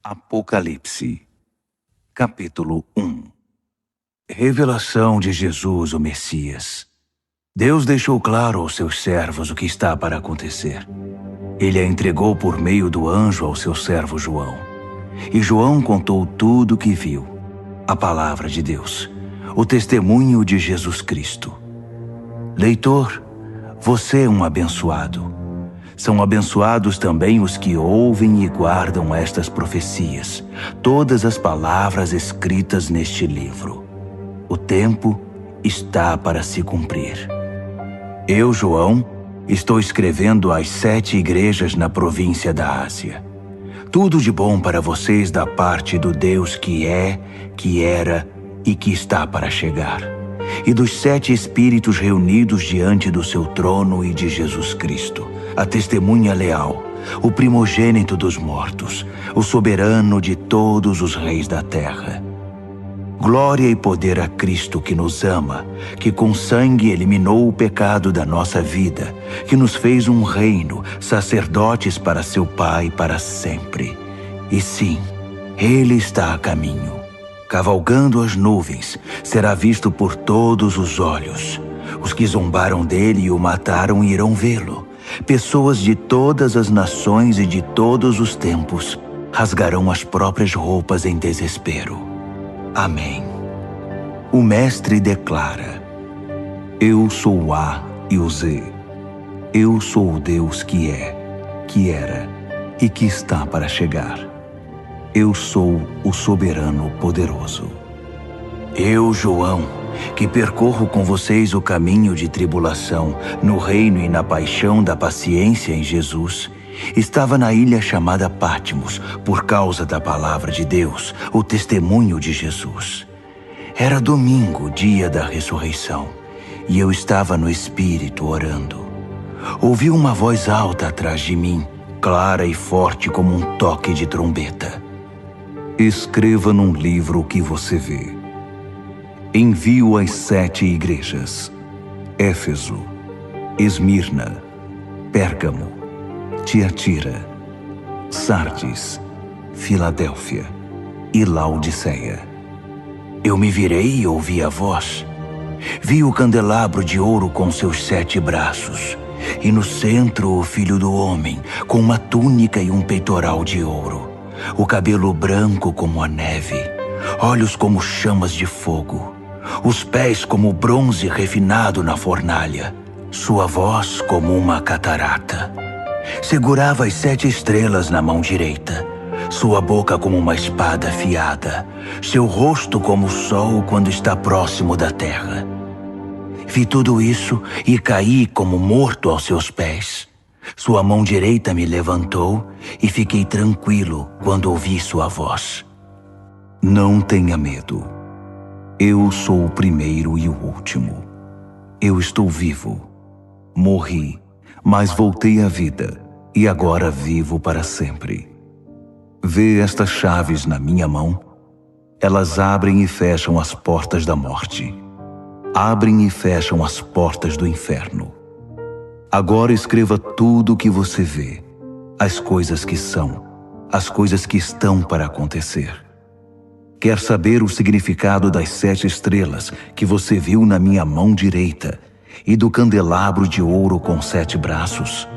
Apocalipse, capítulo 1. Revelação de Jesus, o Messias. Deus deixou claro aos seus servos o que está para acontecer. Ele a entregou por meio do anjo ao seu servo João. E João contou tudo o que viu, a palavra de Deus, o testemunho de Jesus Cristo. Leitor, você é um abençoado. São abençoados também os que ouvem e guardam estas profecias, todas as palavras escritas neste livro. O tempo está para se cumprir. Eu, João, estou escrevendo às 7 igrejas na província da Ásia. Tudo de bom para vocês da parte do Deus que é, que era e que está para chegar, e dos 7 espíritos reunidos diante do seu trono e de Jesus Cristo, a testemunha leal, o primogênito dos mortos, o soberano de todos os reis da terra. Glória e poder a Cristo que nos ama, que com sangue eliminou o pecado da nossa vida, que nos fez um reino, sacerdotes para seu Pai para sempre. E sim, Ele está a caminho. Cavalgando as nuvens, será visto por todos os olhos. Os que zombaram dele e o mataram irão vê-lo. Pessoas de todas as nações e de todos os tempos rasgarão as próprias roupas em desespero. Amém. O Mestre declara: Eu sou o A e o Z. Eu sou o Deus que é, que era e que está para chegar. Eu sou o soberano poderoso. Eu, João, que percorro com vocês o caminho de tribulação, no reino e na paixão da paciência em Jesus, estava na ilha chamada Patmos, por causa da palavra de Deus, o testemunho de Jesus. Era domingo, dia da ressurreição, e eu estava no Espírito orando. Ouvi uma voz alta atrás de mim, clara e forte como um toque de trombeta. Escreva num livro o que você vê. Envio às 7 igrejas: Éfeso, Esmirna, Pérgamo, Tiatira, Sardes, Filadélfia e Laodiceia. Eu me virei e ouvi a voz. Vi o candelabro de ouro com seus 7 braços, e no centro o Filho do Homem, com uma túnica e um peitoral de ouro, o cabelo branco como a neve, olhos como chamas de fogo, os pés como bronze refinado na fornalha, sua voz como uma catarata. Segurava as 7 estrelas na mão direita, sua boca como uma espada afiada, seu rosto como o sol quando está próximo da terra. Vi tudo isso e caí como morto aos seus pés. Sua mão direita me levantou e fiquei tranquilo quando ouvi sua voz. Não tenha medo. Eu sou o primeiro e o último. Eu estou vivo. Morri, mas voltei à vida, e agora vivo para sempre. Vê estas chaves na minha mão? Elas abrem e fecham as portas da morte. Abrem e fecham as portas do inferno. Agora escreva tudo o que você vê, as coisas que são, as coisas que estão para acontecer. Quer saber o significado das 7 estrelas que você viu na minha mão direita e do candelabro de ouro com 7 braços?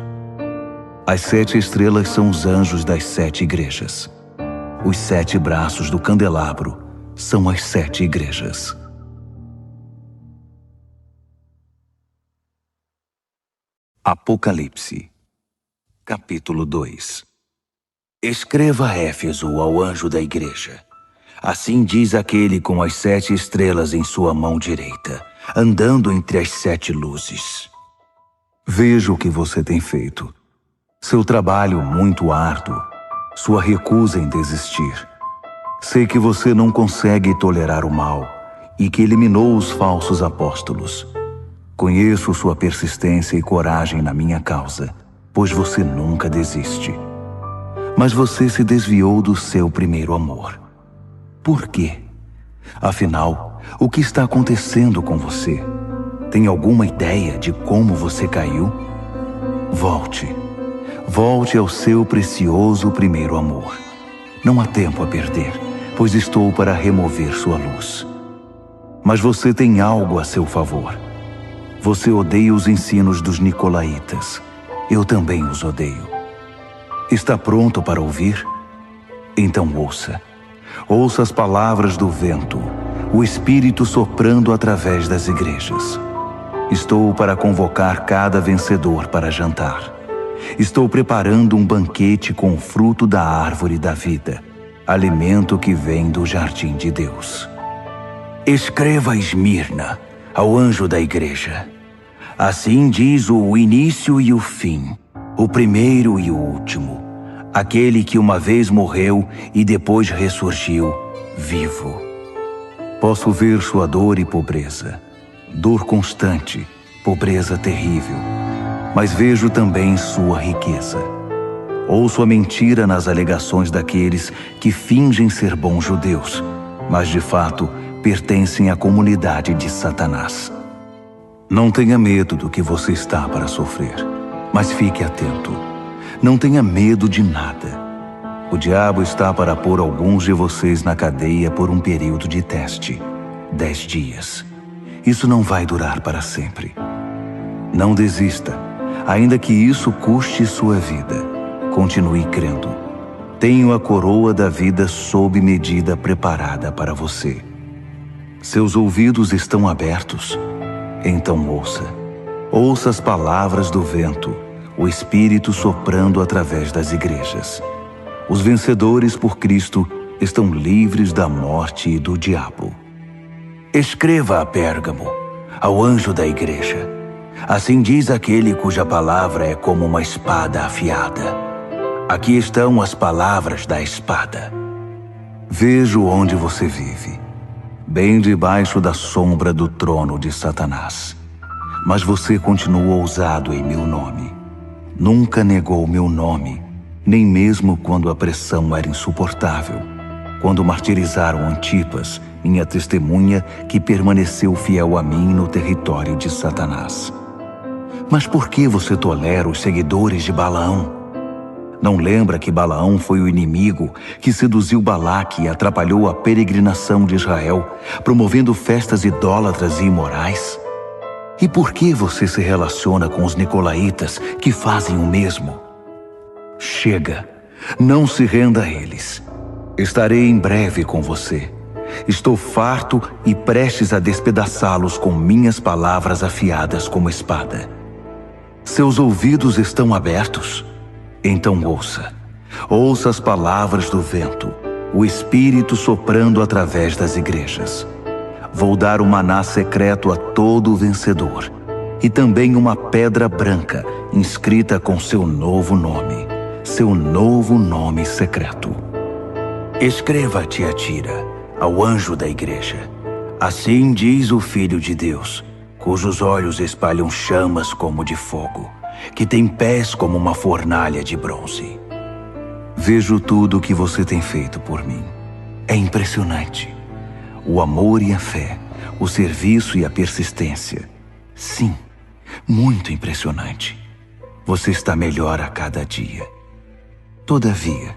As 7 estrelas são os anjos das 7 igrejas. Os 7 braços do candelabro são as 7 igrejas. Apocalipse, capítulo 2. Escreva a Éfeso, ao anjo da igreja. Assim diz aquele com as 7 estrelas em sua mão direita, andando entre as 7 luzes. Vejo o que você tem feito. Seu trabalho muito árduo, sua recusa em desistir. Sei que você não consegue tolerar o mal e que eliminou os falsos apóstolos. Conheço sua persistência e coragem na minha causa, pois você nunca desiste. Mas você se desviou do seu primeiro amor. Por quê? Afinal, o que está acontecendo com você? Tem alguma ideia de como você caiu? Volte. Volte ao seu precioso primeiro amor. Não há tempo a perder, pois estou para remover sua luz. Mas você tem algo a seu favor. Você odeia os ensinos dos nicolaítas. Eu também os odeio. Está pronto para ouvir? Então ouça. Ouça as palavras do vento, o Espírito soprando através das igrejas. Estou para convocar cada vencedor para jantar. Estou preparando um banquete com o fruto da árvore da vida, alimento que vem do jardim de Deus. Escreva a Esmirna, ao anjo da igreja. Assim diz o início e o fim, o primeiro e o último, aquele que uma vez morreu e depois ressurgiu, vivo. Posso ver sua dor e pobreza, dor constante, pobreza terrível, mas vejo também sua riqueza. Ouço a mentira nas alegações daqueles que fingem ser bons judeus, mas de fato pertencem à comunidade de Satanás. Não tenha medo do que você está para sofrer, mas fique atento. Não tenha medo de nada. O diabo está para pôr alguns de vocês na cadeia por um período de teste, 10 dias. Isso não vai durar para sempre. Não desista, ainda que isso custe sua vida. Continue crendo. Tenho a coroa da vida sob medida preparada para você. Seus ouvidos estão abertos? Então ouça. Ouça as palavras do vento, o Espírito soprando através das igrejas. Os vencedores por Cristo estão livres da morte e do diabo. Escreva a Pérgamo, ao anjo da igreja. Assim diz aquele cuja palavra é como uma espada afiada. Aqui estão as palavras da espada. Vejo onde você vive, bem debaixo da sombra do trono de Satanás. Mas você continua ousado em meu nome. Nunca negou meu nome, nem mesmo quando a pressão era insuportável. Quando martirizaram Antipas, minha testemunha, que permaneceu fiel a mim no território de Satanás. Mas por que você tolera os seguidores de Balaão? Não lembra que Balaão foi o inimigo que seduziu Balaque e atrapalhou a peregrinação de Israel, promovendo festas idólatras e imorais? E por que você se relaciona com os nicolaítas que fazem o mesmo? Chega, não se renda a eles. Estarei em breve com você. Estou farto e prestes a despedaçá-los com minhas palavras afiadas como espada. Seus ouvidos estão abertos? Então ouça. Ouça as palavras do vento, o Espírito soprando através das igrejas. Vou dar um maná secreto a todo vencedor, e também uma pedra branca inscrita com seu novo nome secreto. Escreva a Tiatira, ao anjo da igreja. Assim diz o Filho de Deus, cujos olhos espalham chamas como de fogo, que tem pés como uma fornalha de bronze. Vejo tudo o que você tem feito por mim. É impressionante. O amor e a fé, o serviço e a persistência. Sim, muito impressionante. Você está melhor a cada dia. Todavia,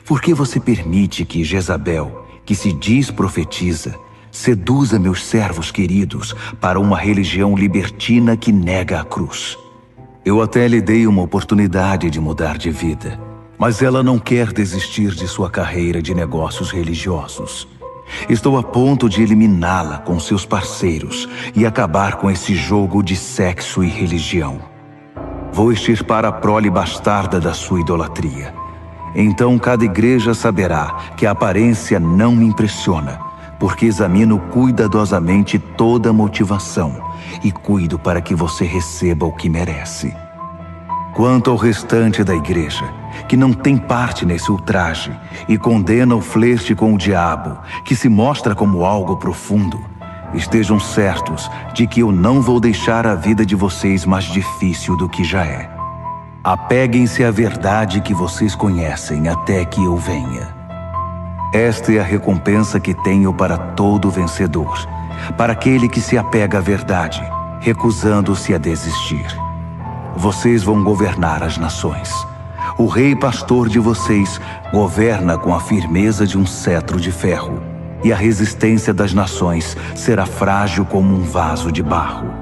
por que você permite que Jezabel, que se diz profetiza, seduza meus servos queridos para uma religião libertina que nega a cruz? Eu até lhe dei uma oportunidade de mudar de vida, mas ela não quer desistir de sua carreira de negócios religiosos. Estou a ponto de eliminá-la com seus parceiros e acabar com esse jogo de sexo e religião. Vou extirpar a prole bastarda da sua idolatria. Então cada igreja saberá que a aparência não me impressiona, porque examino cuidadosamente toda a motivação e cuido para que você receba o que merece. Quanto ao restante da igreja, que não tem parte nesse ultraje e condena o flerte com o diabo, que se mostra como algo profundo, estejam certos de que eu não vou deixar a vida de vocês mais difícil do que já é. Apeguem-se à verdade que vocês conhecem até que eu venha. Esta é a recompensa que tenho para todo vencedor, para aquele que se apega à verdade, recusando-se a desistir. Vocês vão governar as nações. O rei pastor de vocês governa com a firmeza de um cetro de ferro, e a resistência das nações será frágil como um vaso de barro.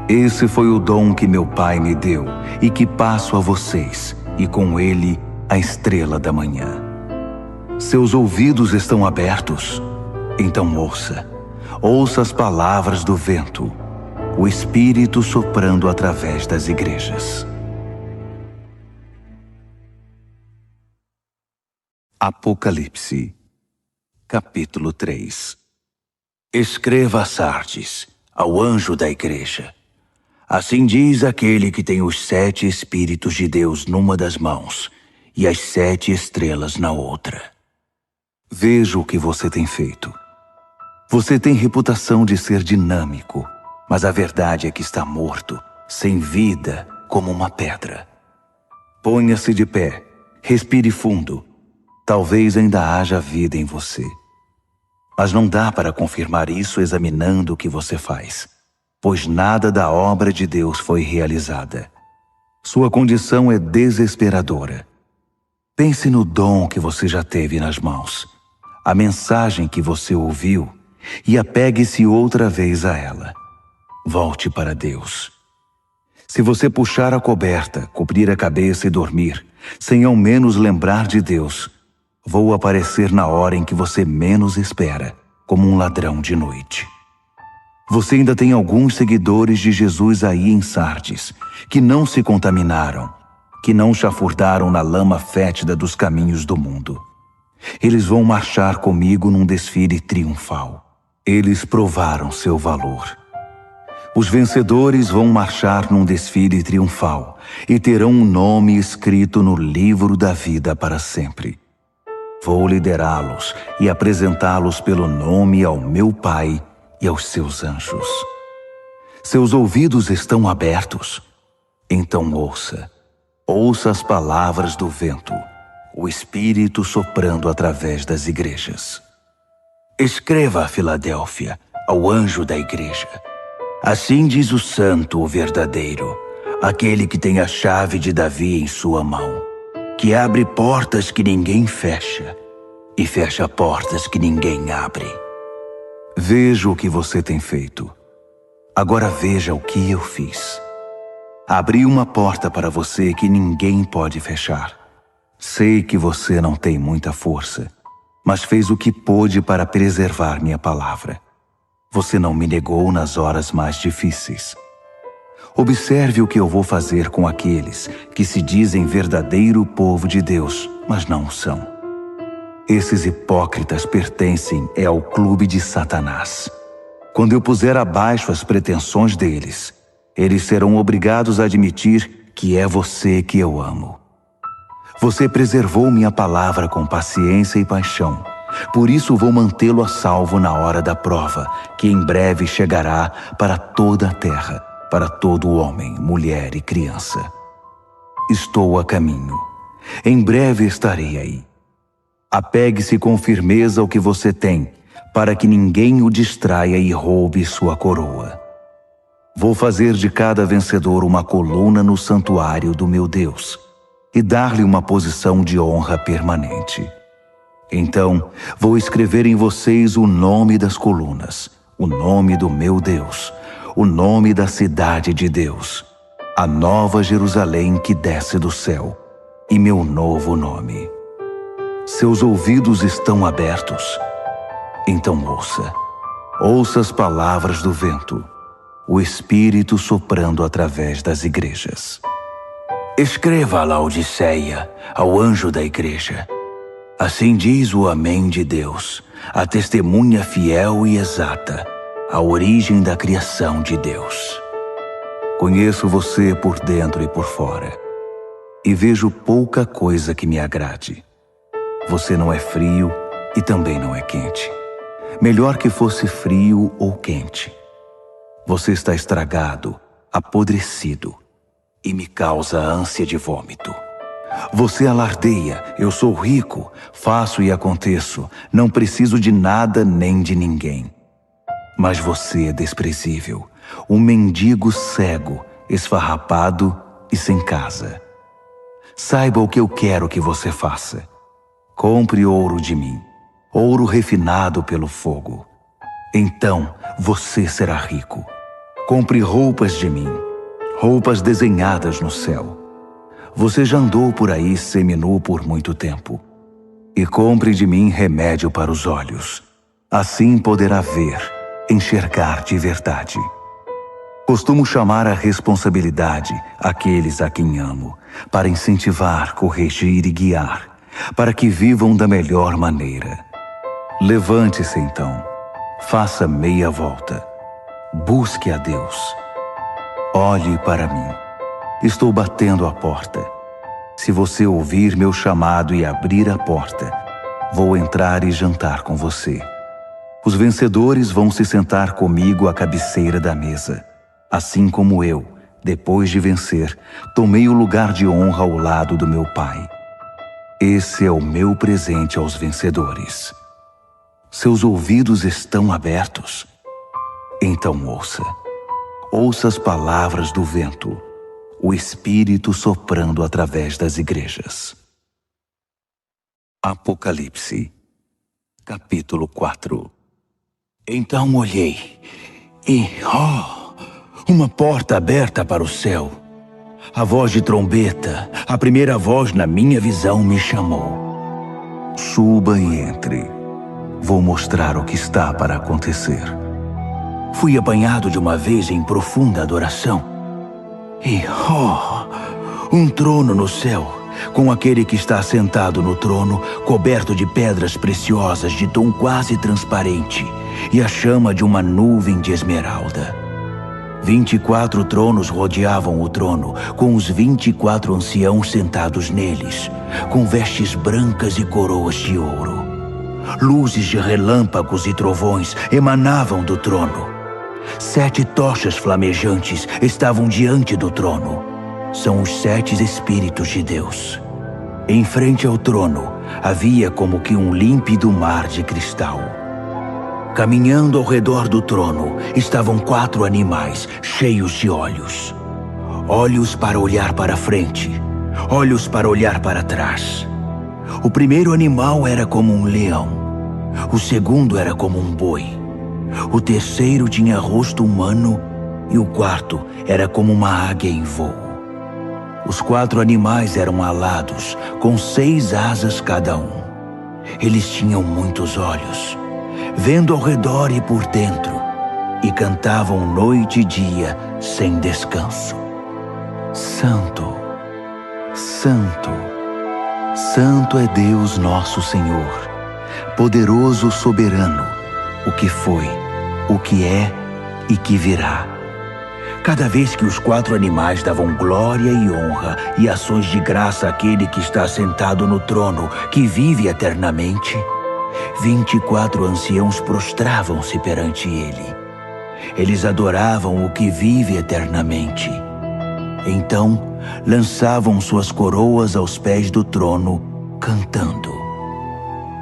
Esse foi o dom que meu pai me deu e que passo a vocês, e com ele a estrela da manhã. Seus ouvidos estão abertos? Então ouça as palavras do vento, o Espírito soprando através das igrejas. Apocalipse, capítulo 3. Escreva a Sardes, ao anjo da igreja. Assim diz aquele que tem os 7 Espíritos de Deus numa das mãos e as 7 estrelas na outra. Vejo o que você tem feito. Você tem reputação de ser dinâmico, mas a verdade é que está morto, sem vida, como uma pedra. Ponha-se de pé, respire fundo. Talvez ainda haja vida em você. Mas não dá para confirmar isso examinando o que você faz, pois nada da obra de Deus foi realizada. Sua condição é desesperadora. Pense no dom que você já teve nas mãos, a mensagem que você ouviu, e apegue-se outra vez a ela. Volte para Deus. Se você puxar a coberta, cobrir a cabeça e dormir, sem ao menos lembrar de Deus, vou aparecer na hora em que você menos espera, como um ladrão de noite. Você ainda tem alguns seguidores de Jesus aí em Sardes, que não se contaminaram, que não chafurdaram na lama fétida dos caminhos do mundo. Eles vão marchar comigo num desfile triunfal. Eles provaram seu valor. Os vencedores vão marchar num desfile triunfal e terão um nome escrito no livro da vida para sempre. Vou liderá-los e apresentá-los pelo nome ao meu Pai e aos seus anjos. Seus ouvidos estão abertos? Então ouça as palavras do vento, o Espírito soprando através das igrejas. Escreva a Filadélfia, ao anjo da igreja. Assim diz o Santo, o verdadeiro, aquele que tem a chave de Davi em sua mão, que abre portas que ninguém fecha e fecha portas que ninguém abre. Vejo o que você tem feito. Agora veja o que eu fiz. Abri uma porta para você que ninguém pode fechar. Sei que você não tem muita força, mas fez o que pôde para preservar minha palavra. Você não me negou nas horas mais difíceis. Observe o que eu vou fazer com aqueles que se dizem verdadeiro povo de Deus, mas não o são. Esses hipócritas pertencem ao clube de Satanás. Quando eu puser abaixo as pretensões deles, eles serão obrigados a admitir que é você que eu amo. Você preservou minha palavra com paciência e paixão. Por isso vou mantê-lo a salvo na hora da prova, que em breve chegará para toda a terra, para todo homem, mulher e criança. Estou a caminho. Em breve estarei aí. Apegue-se com firmeza ao que você tem, para que ninguém o distraia e roube sua coroa. Vou fazer de cada vencedor uma coluna no santuário do meu Deus e dar-lhe uma posição de honra permanente. Então, vou escrever em vocês o nome das colunas, o nome do meu Deus, o nome da cidade de Deus, a nova Jerusalém que desce do céu, e meu novo nome. Seus ouvidos estão abertos? Então ouça as palavras do vento, o Espírito soprando através das igrejas. Escreva a Laodiceia, ao anjo da igreja. Assim diz o Amém de Deus, a testemunha fiel e exata, a origem da criação de Deus. Conheço você por dentro e por fora, e vejo pouca coisa que me agrade. Você não é frio e também não é quente. Melhor que fosse frio ou quente. Você está estragado, apodrecido, e me causa ânsia de vômito. Você alardeia, eu sou rico, faço e aconteço, não preciso de nada nem de ninguém. Mas você é desprezível, um mendigo cego, esfarrapado e sem casa. Saiba o que eu quero que você faça. Compre ouro de mim, ouro refinado pelo fogo. Então você será rico. Compre roupas de mim, roupas desenhadas no céu. Você já andou por aí seminu por muito tempo. E compre de mim remédio para os olhos. Assim poderá ver, enxergar de verdade. Costumo chamar à responsabilidade aqueles a quem amo, para incentivar, corrigir e guiar, para que vivam da melhor maneira. Levante-se então, faça meia volta, busque a Deus. Olhe para mim, estou batendo a porta. Se você ouvir meu chamado e abrir a porta, vou entrar e jantar com você. Os vencedores vão se sentar comigo à cabeceira da mesa, assim como eu, depois de vencer, tomei o lugar de honra ao lado do meu Pai. Esse é o meu presente aos vencedores. Seus ouvidos estão abertos? Então ouça. Ouça as palavras do vento, o Espírito soprando através das igrejas. Apocalipse, capítulo 4. Então olhei e, uma porta aberta para o céu. A voz de trombeta, a primeira voz na minha visão me chamou. Suba e entre. Vou mostrar o que está para acontecer. Fui apanhado de uma vez em profunda adoração. E, um trono no céu, com aquele que está sentado no trono, coberto de pedras preciosas de tom quase transparente, e a chama de uma nuvem de esmeralda. 24 tronos rodeavam o trono, com os 24 anciãos sentados neles, com vestes brancas e coroas de ouro. Luzes de relâmpagos e trovões emanavam do trono. 7 tochas flamejantes estavam diante do trono. São os 7 Espíritos de Deus. Em frente ao trono, havia como que um límpido mar de cristal. Caminhando ao redor do trono, estavam 4 animais cheios de olhos. Olhos para olhar para frente, olhos para olhar para trás. O primeiro animal era como um leão. O segundo era como um boi. O terceiro tinha rosto humano e o quarto era como uma águia em voo. Os 4 animais eram alados, com 6 asas cada um. Eles tinham muitos olhos, vendo ao redor e por dentro, e cantavam noite e dia sem descanso. Santo, Santo, Santo é Deus nosso Senhor, poderoso soberano, o que foi, o que é e que virá. Cada vez que os 4 animais davam glória e honra e ações de graça àquele que está sentado no trono, que vive eternamente, 24 anciãos prostravam-se perante ele. Eles adoravam o que vive eternamente. Então, lançavam suas coroas aos pés do trono, cantando: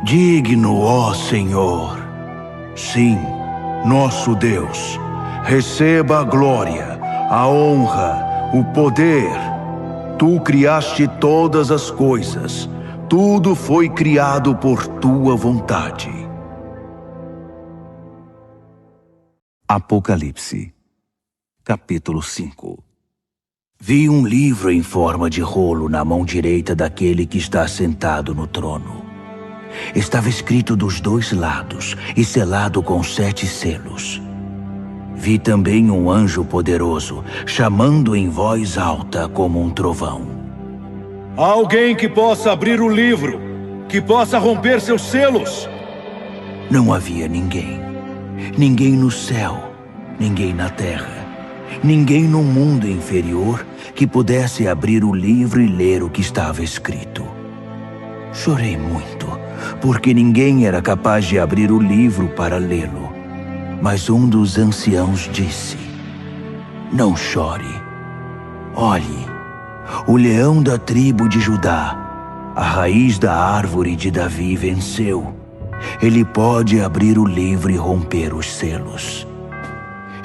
Digno, ó Senhor! Sim, nosso Deus, receba a glória, a honra, o poder. Tu criaste todas as coisas. Tudo foi criado por tua vontade. Apocalipse, capítulo 5. Vi um livro em forma de rolo na mão direita daquele que está sentado no trono. Estava escrito dos 2 lados e selado com 7 selos. Vi também um anjo poderoso, chamando em voz alta como um trovão. Alguém que possa abrir o livro, que possa romper seus selos. Não havia ninguém. Ninguém no céu, ninguém na terra, ninguém no mundo inferior que pudesse abrir o livro e ler o que estava escrito. Chorei muito, porque ninguém era capaz de abrir o livro para lê-lo. Mas um dos anciãos disse: Não chore. Olhe, o leão da tribo de Judá, a raiz da árvore de Davi, venceu. Ele pode abrir o livro e romper os selos.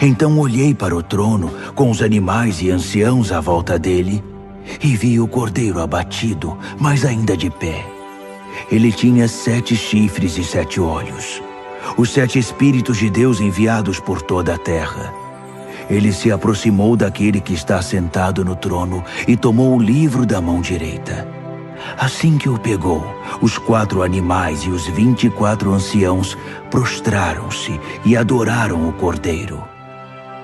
Então olhei para o trono, com os animais e anciãos à volta dele, e vi o cordeiro abatido, mas ainda de pé. Ele tinha 7 chifres e 7 olhos, os 7 Espíritos de Deus enviados por toda a terra. Ele se aproximou daquele que está sentado no trono e tomou o livro da mão direita. Assim que o pegou, os 4 animais e os 24 anciãos prostraram-se e adoraram o cordeiro.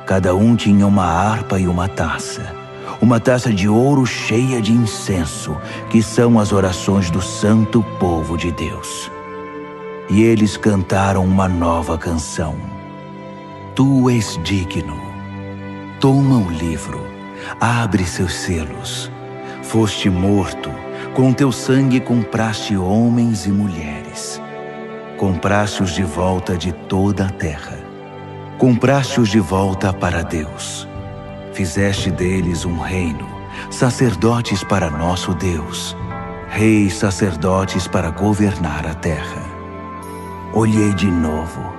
Cada um tinha uma harpa e uma taça de ouro cheia de incenso, que são as orações do santo povo de Deus. E eles cantaram uma nova canção. Tu és digno. Toma o livro, abre seus selos. Foste morto, com teu sangue compraste homens e mulheres. Compraste-os de volta de toda a terra. Compraste-os de volta para Deus. Fizeste deles um reino, sacerdotes para nosso Deus, reis sacerdotes para governar a terra. Olhei de novo.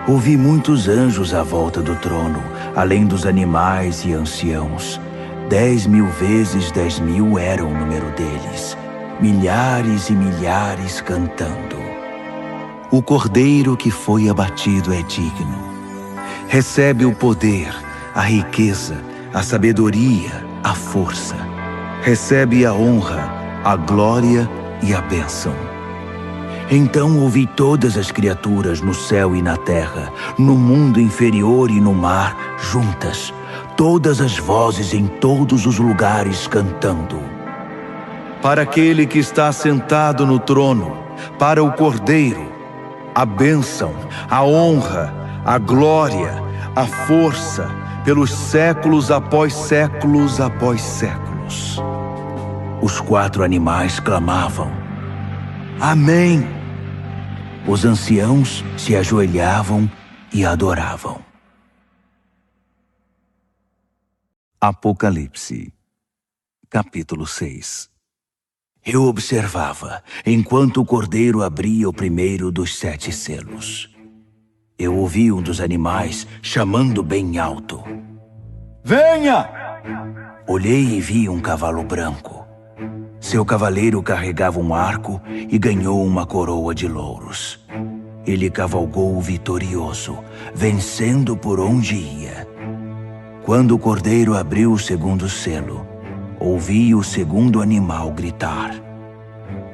Ouvi muitos anjos à volta do trono, além dos animais e anciãos. 10.000 vezes 10.000 era o número deles, milhares e milhares cantando. O cordeiro que foi abatido é digno. Recebe o poder, a riqueza, a sabedoria, a força. Recebe a honra, a glória e a bênção. Então ouvi todas as criaturas no céu e na terra, no mundo inferior e no mar, juntas, todas as vozes em todos os lugares cantando. Para aquele que está sentado no trono, para o Cordeiro, a bênção, a honra, a glória, a força, pelos séculos após séculos após séculos. Os 4 animais clamavam: Amém! Os anciãos se ajoelhavam e adoravam. Apocalipse, capítulo 6. Eu observava, enquanto o cordeiro abria o primeiro dos 7 selos. Eu ouvi um dos animais chamando bem alto: Venha! Olhei e vi um cavalo branco. Seu cavaleiro carregava um arco e ganhou uma coroa de louros. Ele cavalgou vitorioso, vencendo por onde ia. Quando o cordeiro abriu o segundo selo, ouvi o segundo animal gritar: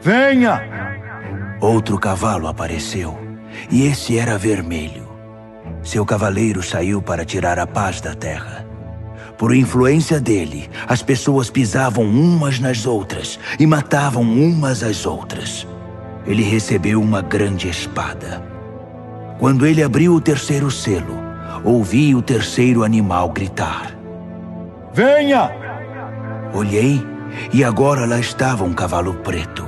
Venha! Outro cavalo apareceu, e esse era vermelho. Seu cavaleiro saiu para tirar a paz da terra. Por influência dele, as pessoas pisavam umas nas outras e matavam umas às outras. Ele recebeu uma grande espada. Quando ele abriu o terceiro selo, ouvi o terceiro animal gritar: Venha! Olhei e agora lá estava um cavalo preto.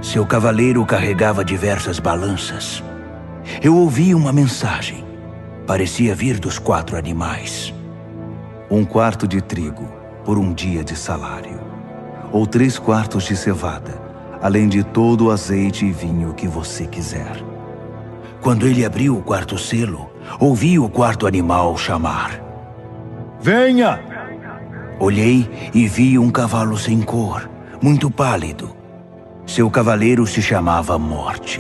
Seu cavaleiro carregava diversas balanças. Eu ouvi uma mensagem. Parecia vir dos 4 animais. 1 quarto de trigo por um dia de salário, ou 3 quartos de cevada, além de todo o azeite e vinho que você quiser. Quando ele abriu o 4º selo, ouvi o 4º animal chamar: Venha! Olhei e vi um cavalo sem cor, muito pálido. Seu cavaleiro se chamava Morte,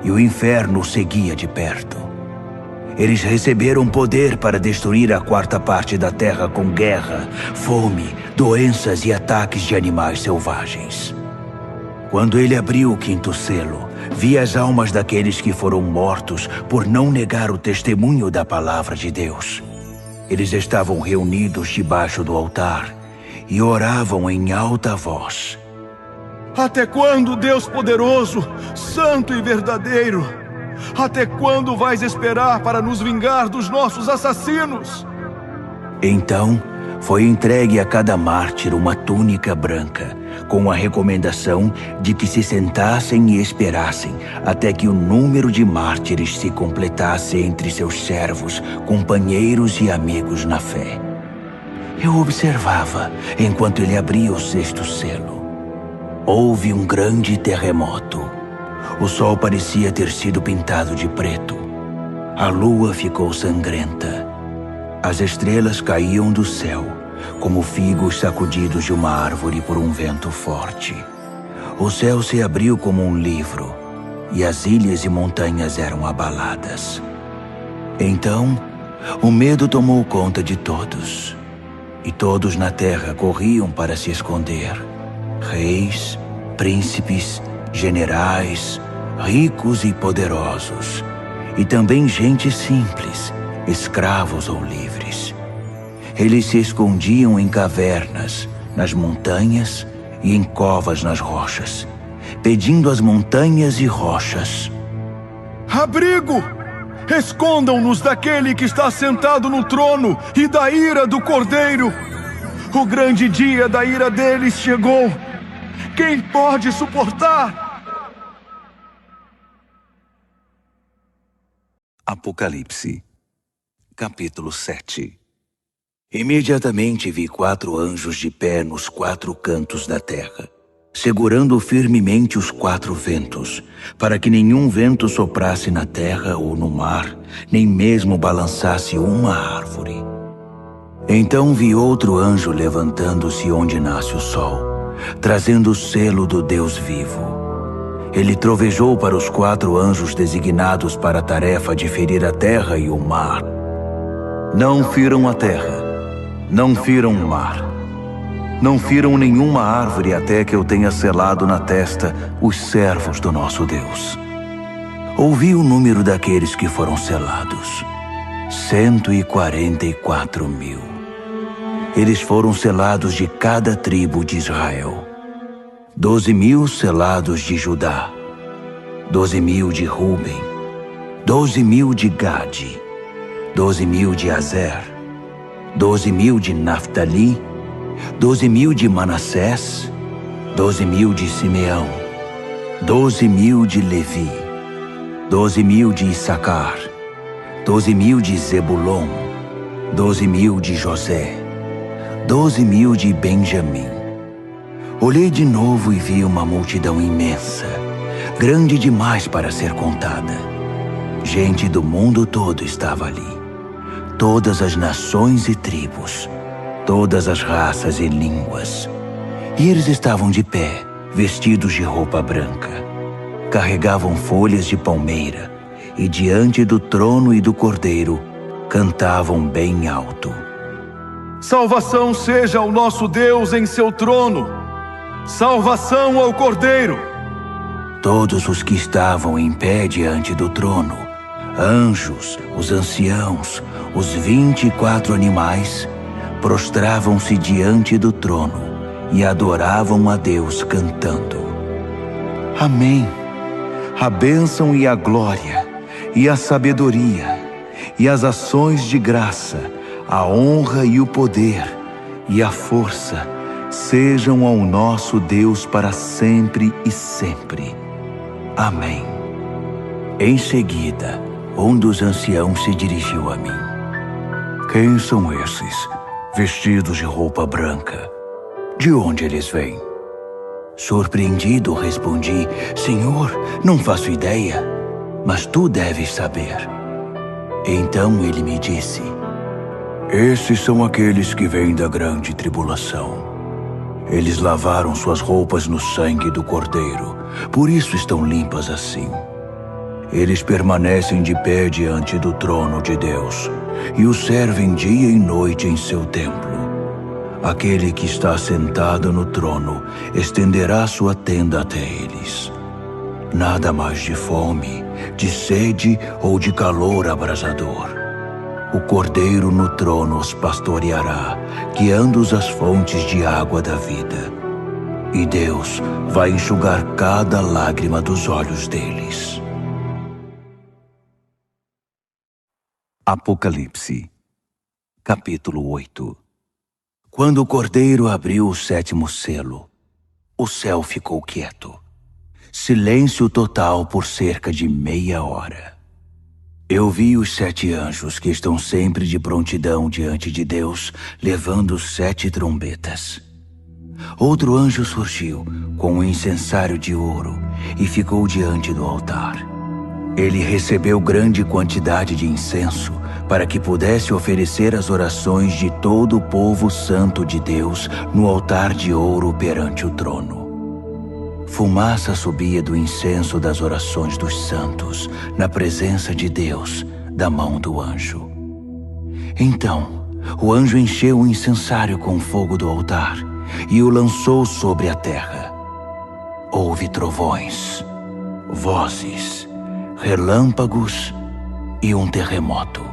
e o inferno o seguia de perto. Eles receberam poder para destruir a 4ª parte da terra com guerra, fome, doenças e ataques de animais selvagens. Quando ele abriu o 5º selo, vi as almas daqueles que foram mortos por não negar o testemunho da palavra de Deus. Eles estavam reunidos debaixo do altar e oravam em alta voz: Até quando, Deus poderoso, santo e verdadeiro? Até quando vais esperar para nos vingar dos nossos assassinos? Então, foi entregue a cada mártir uma túnica branca, com a recomendação de que se sentassem e esperassem até que o número de mártires se completasse entre seus servos, companheiros e amigos na fé. Eu observava enquanto ele abria o 6º selo. Houve um grande terremoto. O sol parecia ter sido pintado de preto. A lua ficou sangrenta. As estrelas caíam do céu, como figos sacudidos de uma árvore por um vento forte. O céu se abriu como um livro, e as ilhas e montanhas eram abaladas. Então, o medo tomou conta de todos, e todos na terra corriam para se esconder. Reis, príncipes, generais, ricos e poderosos, e também gente simples, escravos ou livres. Eles se escondiam em cavernas, nas montanhas e em covas nas rochas, pedindo às montanhas e rochas: abrigo! Escondam-nos daquele que está sentado no trono e da ira do Cordeiro. O grande dia da ira deles chegou. Quem pode suportar? Apocalipse, capítulo 7. Imediatamente vi 4 anjos de pé nos 4 cantos da terra, segurando firmemente os 4 ventos, para que nenhum vento soprasse na terra ou no mar, nem mesmo balançasse uma árvore. Então vi outro anjo levantando-se onde nasce o sol, trazendo o selo do Deus vivo. Ele trovejou para os 4 anjos designados para a tarefa de ferir a terra e o mar. Não firam a terra, não firam o mar, não firam nenhuma árvore até que eu tenha selado na testa os servos do nosso Deus. Ouvi o número daqueles que foram selados: 144.000. Eles foram selados de cada tribo de Israel. 12.000 selados de Judá, 12.000 de Ruben, 12.000 de Gade, 12.000 de Azer, 12.000 de Naftali, 12.000 de Manassés, 12.000 de Simeão, 12.000 de Levi, 12.000 de Issacar, 12.000 de Zebulon, 12.000 de José, 12.000 de Benjamim. Olhei de novo e vi uma multidão imensa, grande demais para ser contada. Gente do mundo todo estava ali, todas as nações e tribos, todas as raças e línguas. E eles estavam de pé, vestidos de roupa branca. Carregavam folhas de palmeira e diante do trono e do Cordeiro cantavam bem alto: salvação seja ao nosso Deus em seu trono. Salvação ao Cordeiro. Todos os que estavam em pé diante do trono, anjos, os anciãos, os 24 animais, prostravam-se diante do trono e adoravam a Deus cantando: Amém. A bênção e a glória, e a sabedoria, e as ações de graça, a honra e o poder, e a força, sejam ao nosso Deus para sempre e sempre. Amém. Em seguida, um dos anciãos se dirigiu a mim: quem são esses, vestidos de roupa branca? De onde eles vêm? Surpreendido, respondi: Senhor, não faço ideia, mas tu deves saber. Então ele me disse: esses são aqueles que vêm da grande tribulação. Eles lavaram suas roupas no sangue do Cordeiro, por isso estão limpas assim. Eles permanecem de pé diante do trono de Deus e o servem dia e noite em seu templo. Aquele que está sentado no trono estenderá sua tenda até eles. Nada mais de fome, de sede ou de calor abrasador. O Cordeiro no trono os pastoreará, guiando-os às fontes de água da vida. E Deus vai enxugar cada lágrima dos olhos deles. Apocalipse, capítulo 8. Quando o Cordeiro abriu o 7º selo, o céu ficou quieto. Silêncio total por cerca de meia hora. Eu vi os 7 anjos que estão sempre de prontidão diante de Deus, levando 7 trombetas. Outro anjo surgiu com um incensário de ouro e ficou diante do altar. Ele recebeu grande quantidade de incenso para que pudesse oferecer as orações de todo o povo santo de Deus no altar de ouro perante o trono. Fumaça subia do incenso das orações dos santos, na presença de Deus, da mão do anjo. Então, o anjo encheu o incensário com fogo do altar e o lançou sobre a terra. Houve trovões, vozes, relâmpagos e um terremoto.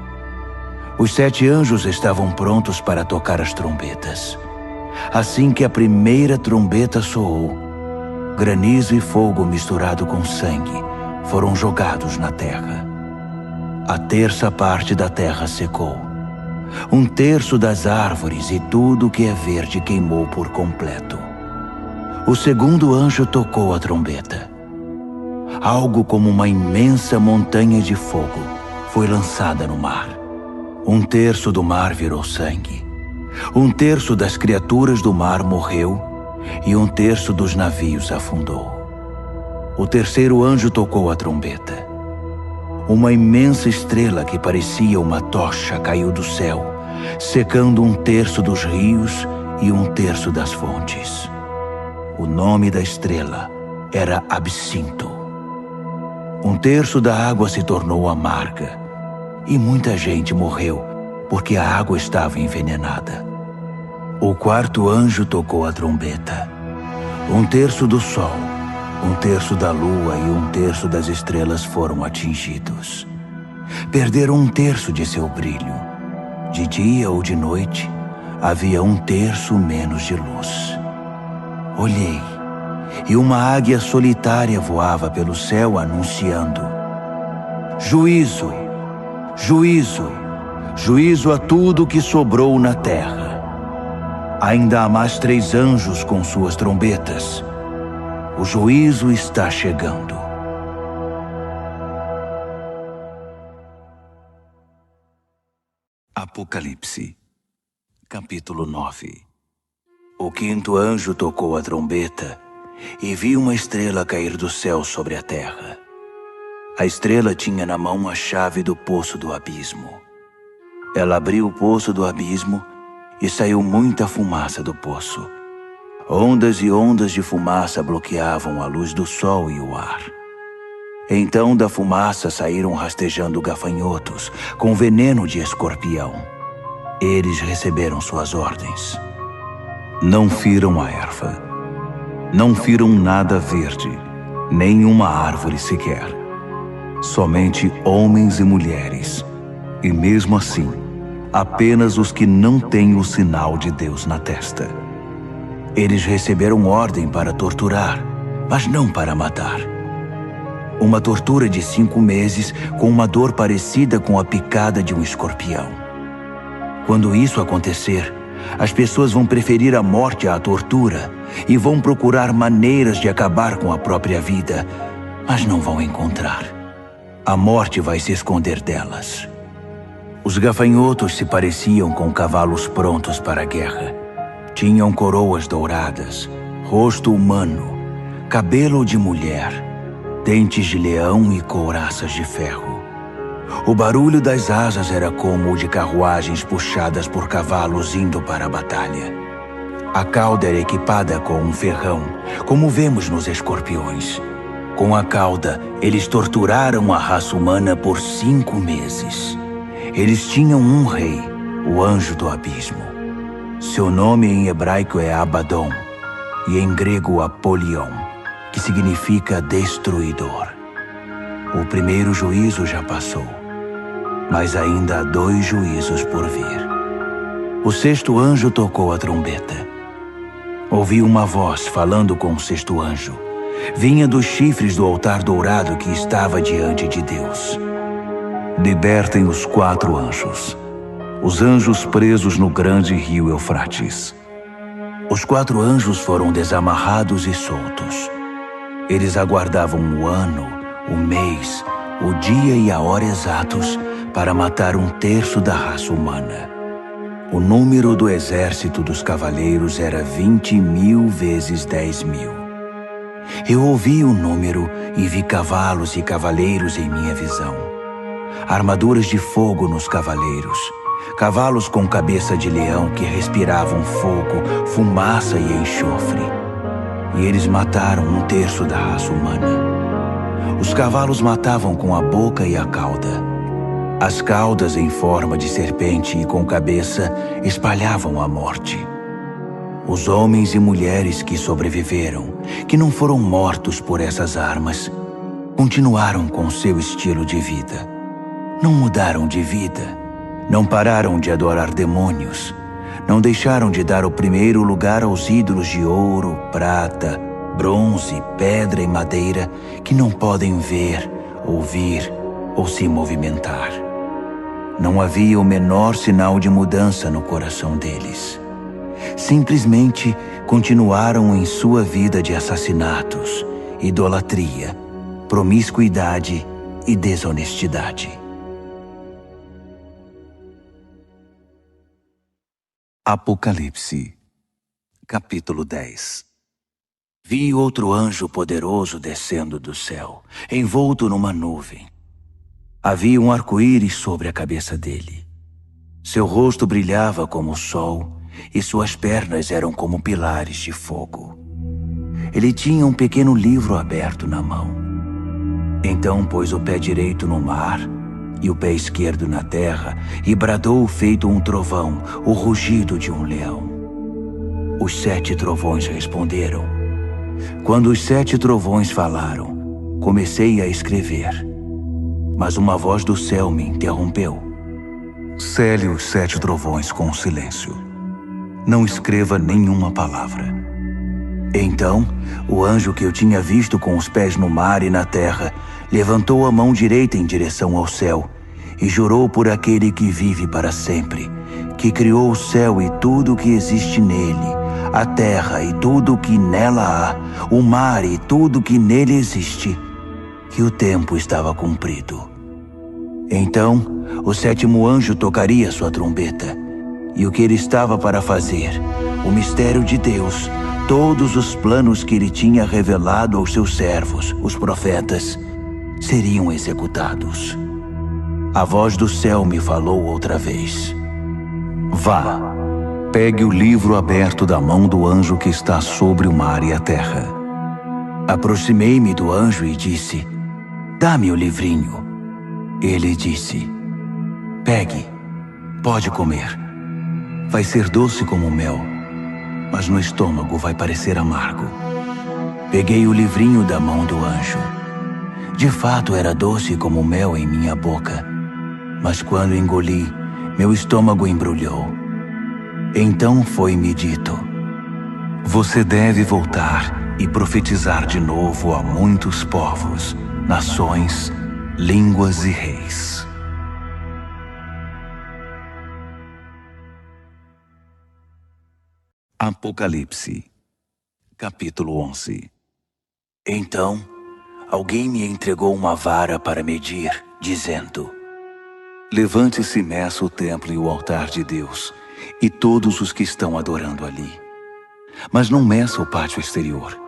Os 7 anjos estavam prontos para tocar as trombetas. Assim que a primeira trombeta soou, granizo e fogo misturado com sangue foram jogados na terra. A terça parte da terra secou. 1/3 das árvores e tudo que é verde queimou por completo. O segundo anjo tocou a trombeta. Algo como uma imensa montanha de fogo foi lançada no mar. 1/3 do mar virou sangue. 1/3 das criaturas do mar morreu e 1/3 dos navios afundou. O terceiro anjo tocou a trombeta. Uma imensa estrela que parecia uma tocha caiu do céu, secando 1/3 dos rios e 1/3 das fontes. O nome da estrela era Absinto. 1/3 da água se tornou amarga e muita gente morreu porque a água estava envenenada. O quarto anjo tocou a trombeta. 1/3 do sol, 1/3 da lua e 1/3 das estrelas foram atingidos. Perderam 1/3 de seu brilho. De dia ou de noite, havia 1/3 menos de luz. Olhei, e uma águia solitária voava pelo céu anunciando: Juízo, juízo, juízo a tudo que sobrou na terra. Ainda há mais 3 anjos com suas trombetas. O juízo está chegando. Apocalipse, capítulo 9. O quinto anjo tocou a trombeta e vi uma estrela cair do céu sobre a terra. A estrela tinha na mão a chave do poço do abismo. Ela abriu o poço do abismo e saiu muita fumaça do poço. Ondas e ondas de fumaça bloqueavam a luz do sol e o ar. Então da fumaça saíram rastejando gafanhotos com veneno de escorpião. Eles receberam suas ordens. Não firam a erva. Não firam nada verde, nem uma árvore sequer. Somente homens e mulheres. E mesmo assim, apenas os que não têm o sinal de Deus na testa. Eles receberam ordem para torturar, mas não para matar. Uma tortura de 5 meses com uma dor parecida com a picada de um escorpião. Quando isso acontecer, as pessoas vão preferir a morte à tortura e vão procurar maneiras de acabar com a própria vida, mas não vão encontrar. A morte vai se esconder delas. Os gafanhotos se pareciam com cavalos prontos para a guerra. Tinham coroas douradas, rosto humano, cabelo de mulher, dentes de leão e couraças de ferro. O barulho das asas era como o de carruagens puxadas por cavalos indo para a batalha. A cauda era equipada com um ferrão, como vemos nos escorpiões. Com a cauda, eles torturaram a raça humana por 5 meses. Eles tinham um rei, o anjo do abismo. Seu nome em hebraico é Abaddon e em grego Apolion, que significa destruidor. O primeiro juízo já passou, mas ainda há 2 juízos por vir. O sexto anjo tocou a trombeta. Ouvi uma voz falando com o sexto anjo. Vinha dos chifres do altar dourado que estava diante de Deus. Libertem os 4 anjos, os anjos presos no grande rio Eufrates. Os 4 anjos foram desamarrados e soltos. Eles aguardavam o ano, o mês, o dia e a hora exatos para matar 1/3 da raça humana. O número do exército dos cavaleiros era 20.000 vezes 10.000. Eu ouvi o número e vi cavalos e cavaleiros em minha visão. armaduras de fogo nos cavaleiros, cavalos com cabeça de leão que respiravam fogo, fumaça e enxofre. E eles mataram 1/3 da raça humana. Os cavalos matavam com a boca e a cauda. As caudas em forma de serpente e com cabeça espalhavam a morte. Os homens e mulheres que sobreviveram, que não foram mortos por essas armas, continuaram com seu estilo de vida. Não mudaram de vida, não pararam de adorar demônios, não deixaram de dar o primeiro lugar aos ídolos de ouro, prata, bronze, pedra e madeira que não podem ver, ouvir ou se movimentar. Não havia o menor sinal de mudança no coração deles. Simplesmente continuaram em sua vida de assassinatos, idolatria, promiscuidade e desonestidade. Apocalipse, capítulo 10. Vi outro anjo poderoso descendo do céu, envolto numa nuvem. Havia um arco-íris sobre a cabeça dele. Seu rosto brilhava como o sol e suas pernas eram como pilares de fogo. Ele tinha um pequeno livro aberto na mão. Então pôs o pé direito no mar e o pé esquerdo na terra e bradou feito um trovão, o rugido de um leão. Os 7 trovões responderam. Quando os 7 trovões falaram, comecei a escrever. Mas uma voz do céu me interrompeu. Cele os 7 trovões com silêncio. Não escreva nenhuma palavra. Então, o anjo que eu tinha visto com os pés no mar e na terra, levantou a mão direita em direção ao céu e jurou por aquele que vive para sempre, que criou o céu e tudo o que existe nele, a terra e tudo o que nela há, o mar e tudo o que nele existe, que o tempo estava cumprido. Então, o 7º anjo tocaria sua trombeta, e o que ele estava para fazer, o mistério de Deus, todos os planos que ele tinha revelado aos seus servos, os profetas, seriam executados. A voz do céu me falou outra vez. Vá, pegue o livro aberto da mão do anjo que está sobre o mar e a terra. Aproximei-me do anjo e disse, dá-me o livrinho. Ele disse, pegue, pode comer. Vai ser doce como mel, mas no estômago vai parecer amargo. Peguei o livrinho da mão do anjo. De fato era doce como mel em minha boca, mas quando engoli, meu estômago embrulhou. Então foi-me dito, você deve voltar e profetizar de novo a muitos povos, nações, línguas e reis. Apocalipse, capítulo 11. Então, alguém me entregou uma vara para medir, dizendo, levante-se e meça o templo e o altar de Deus, e todos os que estão adorando ali. Mas não meça o pátio exterior.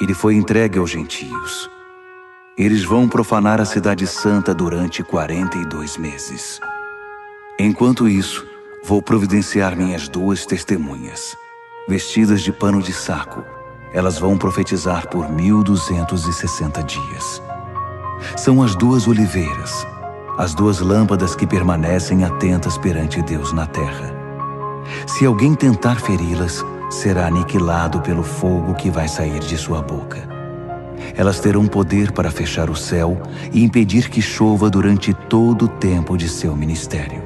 Ele foi entregue aos gentios. Eles vão profanar a cidade santa durante 42 meses. Enquanto isso, vou providenciar minhas 2 testemunhas. Vestidas de pano de saco, elas vão profetizar por 1260 dias. São as 2 oliveiras, as 2 lâmpadas que permanecem atentas perante Deus na terra. Se alguém tentar feri-las, será aniquilado pelo fogo que vai sair de sua boca. Elas terão poder para fechar o céu e impedir que chova durante todo o tempo de seu ministério,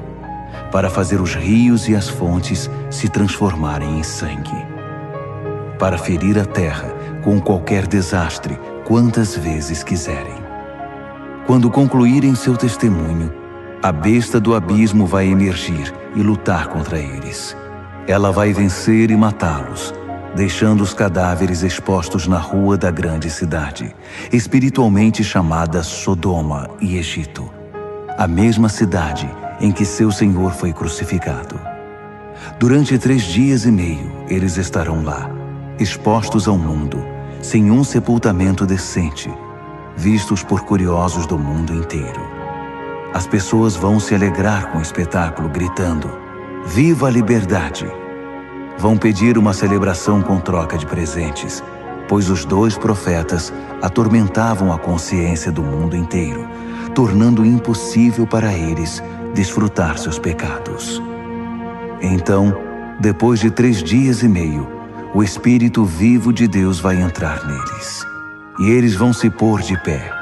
para fazer os rios e as fontes se transformarem em sangue, para ferir a terra com qualquer desastre quantas vezes quiserem. Quando concluírem seu testemunho, a besta do abismo vai emergir e lutar contra eles. Ela vai vencer e matá-los, deixando os cadáveres expostos na rua da grande cidade, espiritualmente chamada Sodoma e Egito, a mesma cidade em que seu Senhor foi crucificado. Durante 3 dias e meio, eles estarão lá, expostos ao mundo, sem um sepultamento decente, vistos por curiosos do mundo inteiro. As pessoas vão se alegrar com o espetáculo, gritando: "Viva a liberdade!" Vão pedir uma celebração com troca de presentes, pois os 2 profetas atormentavam a consciência do mundo inteiro, tornando impossível para eles desfrutar seus pecados. Então, depois de 3 dias e meio, o Espírito vivo de Deus vai entrar neles, e eles vão se pôr de pé.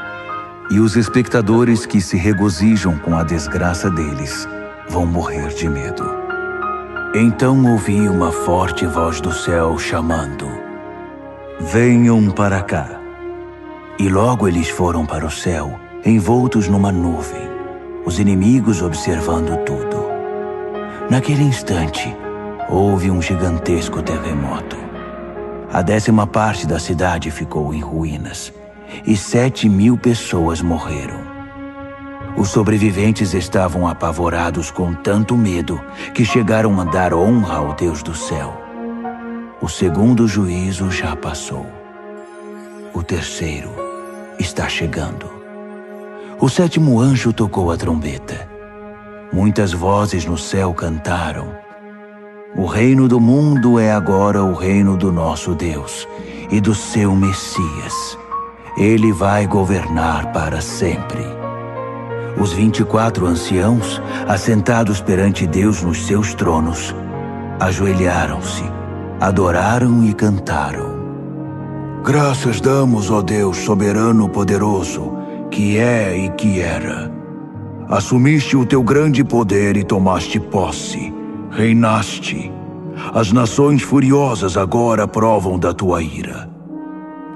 E os espectadores que se regozijam com a desgraça deles vão morrer de medo. Então ouvi uma forte voz do céu chamando: "Venham para cá." E logo eles foram para o céu, envoltos numa nuvem, os inimigos observando tudo. Naquele instante, houve um gigantesco terremoto. A 10ª parte da cidade ficou em ruínas, e 7.000 pessoas morreram. Os sobreviventes estavam apavorados com tanto medo que chegaram a dar honra ao Deus do céu. O 2º juízo já passou. O 3º está chegando. O 7º anjo tocou a trombeta. Muitas vozes no céu cantaram: "O reino do mundo é agora o reino do nosso Deus e do seu Messias. Ele vai governar para sempre." Os 24 anciãos, assentados perante Deus nos seus tronos, ajoelharam-se, adoraram e cantaram: "Graças damos, ó Deus soberano poderoso, que é e que era. Assumiste o teu grande poder e tomaste posse, reinaste. As nações furiosas agora provam da tua ira.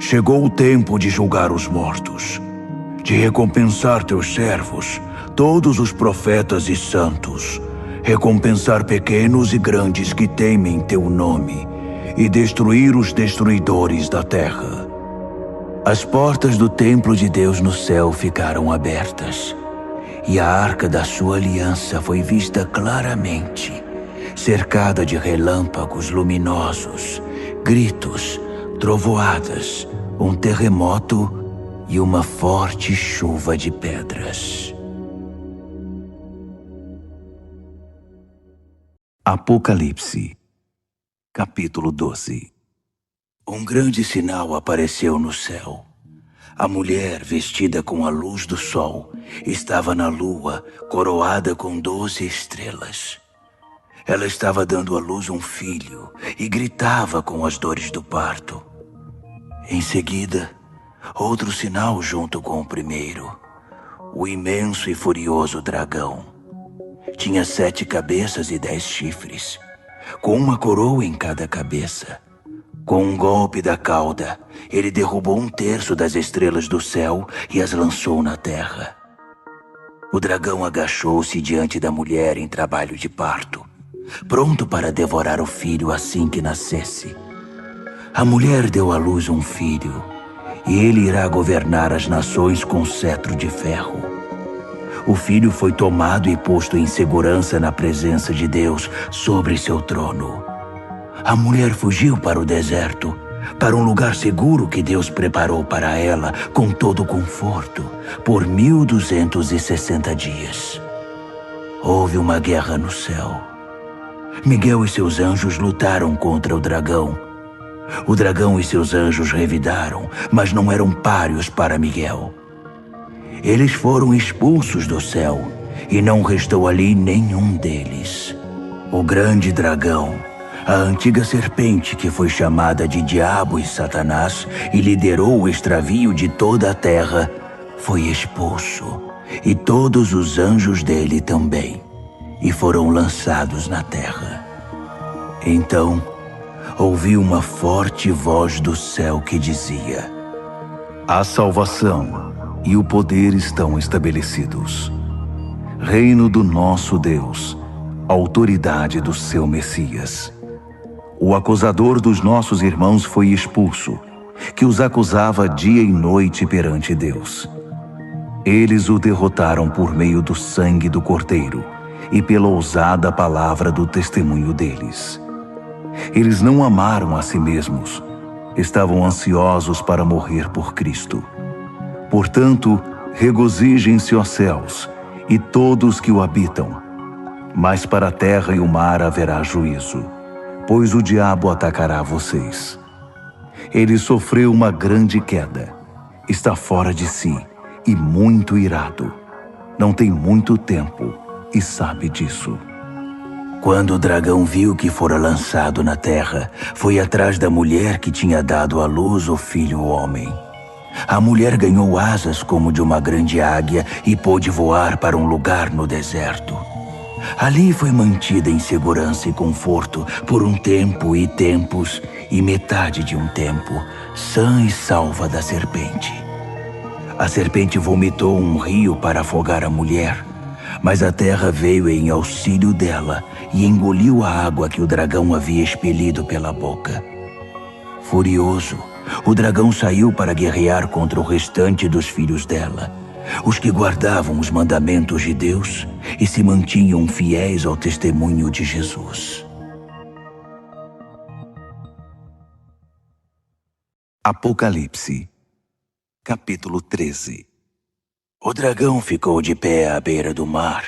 Chegou o tempo de julgar os mortos, de recompensar teus servos, todos os profetas e santos, recompensar pequenos e grandes que temem teu nome, e destruir os destruidores da terra." As portas do templo de Deus no céu ficaram abertas, e a arca da sua aliança foi vista claramente, cercada de relâmpagos luminosos, gritos, trovoadas, um terremoto e uma forte chuva de pedras. Apocalipse, capítulo 12. Um grande sinal apareceu no céu. A mulher, vestida com a luz do sol, estava na lua, coroada com 12 estrelas. Ela estava dando à luz um filho e gritava com as dores do parto. Em seguida, outro sinal junto com o primeiro: o imenso e furioso dragão. Tinha 7 cabeças e 10 chifres, com uma coroa em cada cabeça. Com um golpe da cauda, ele derrubou 1/3 das estrelas do céu e as lançou na terra. O dragão agachou-se diante da mulher em trabalho de parto, pronto para devorar o filho assim que nascesse. A mulher deu à luz um filho, e ele irá governar as nações com cetro de ferro. O filho foi tomado e posto em segurança na presença de Deus sobre seu trono. A mulher fugiu para o deserto, para um lugar seguro que Deus preparou para ela com todo conforto, por 1260 dias. Houve uma guerra no céu. Miguel e seus anjos lutaram contra o dragão. O dragão e seus anjos revidaram, mas não eram páreos para Miguel. Eles foram expulsos do céu, e não restou ali nenhum deles. O grande dragão, a antiga serpente que foi chamada de Diabo e Satanás e liderou o extravio de toda a terra, foi expulso, e todos os anjos dele também, e foram lançados na terra. Então, ouvi uma forte voz do céu que dizia: "A salvação e o poder estão estabelecidos. Reino do nosso Deus, autoridade do seu Messias. O acusador dos nossos irmãos foi expulso, que os acusava dia e noite perante Deus. Eles o derrotaram por meio do sangue do Cordeiro e pela ousada palavra do testemunho deles. Eles não amaram a si mesmos, estavam ansiosos para morrer por Cristo. Portanto, regozijem-se, ó céus, e todos que o habitam. Mas para a terra e o mar haverá juízo, pois o diabo atacará vocês. Ele sofreu uma grande queda, está fora de si e muito irado. Não tem muito tempo e sabe disso. Quando o dragão viu que fora lançado na terra, foi atrás da mulher que tinha dado à luz o filho homem. A mulher ganhou asas como de uma grande águia e pôde voar para um lugar no deserto. Ali foi mantida em segurança e conforto por um tempo e tempos e metade de um tempo, sã e salva da serpente. A serpente vomitou um rio para afogar a mulher, mas a terra veio em auxílio dela e engoliu a água que o dragão havia expelido pela boca. Furioso, o dragão saiu para guerrear contra o restante dos filhos dela, os que guardavam os mandamentos de Deus e se mantinham fiéis ao testemunho de Jesus. Apocalipse, capítulo 13. O dragão ficou de pé à beira do mar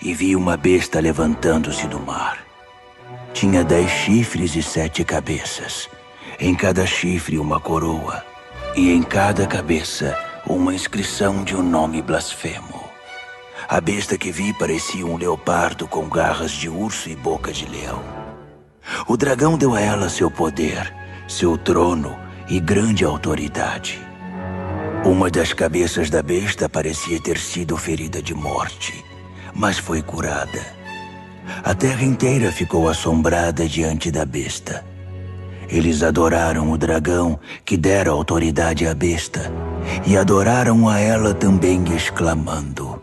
e viu uma besta levantando-se do mar. Tinha 10 chifres e 7 cabeças, em cada chifre uma coroa, e em cada cabeça uma inscrição de um nome blasfemo. A besta que vi parecia um leopardo com garras de urso e boca de leão. O dragão deu a ela seu poder, seu trono e grande autoridade. Uma das cabeças da besta parecia ter sido ferida de morte, mas foi curada. A terra inteira ficou assombrada diante da besta. Eles adoraram o dragão, que dera autoridade à besta, e adoraram a ela também, exclamando: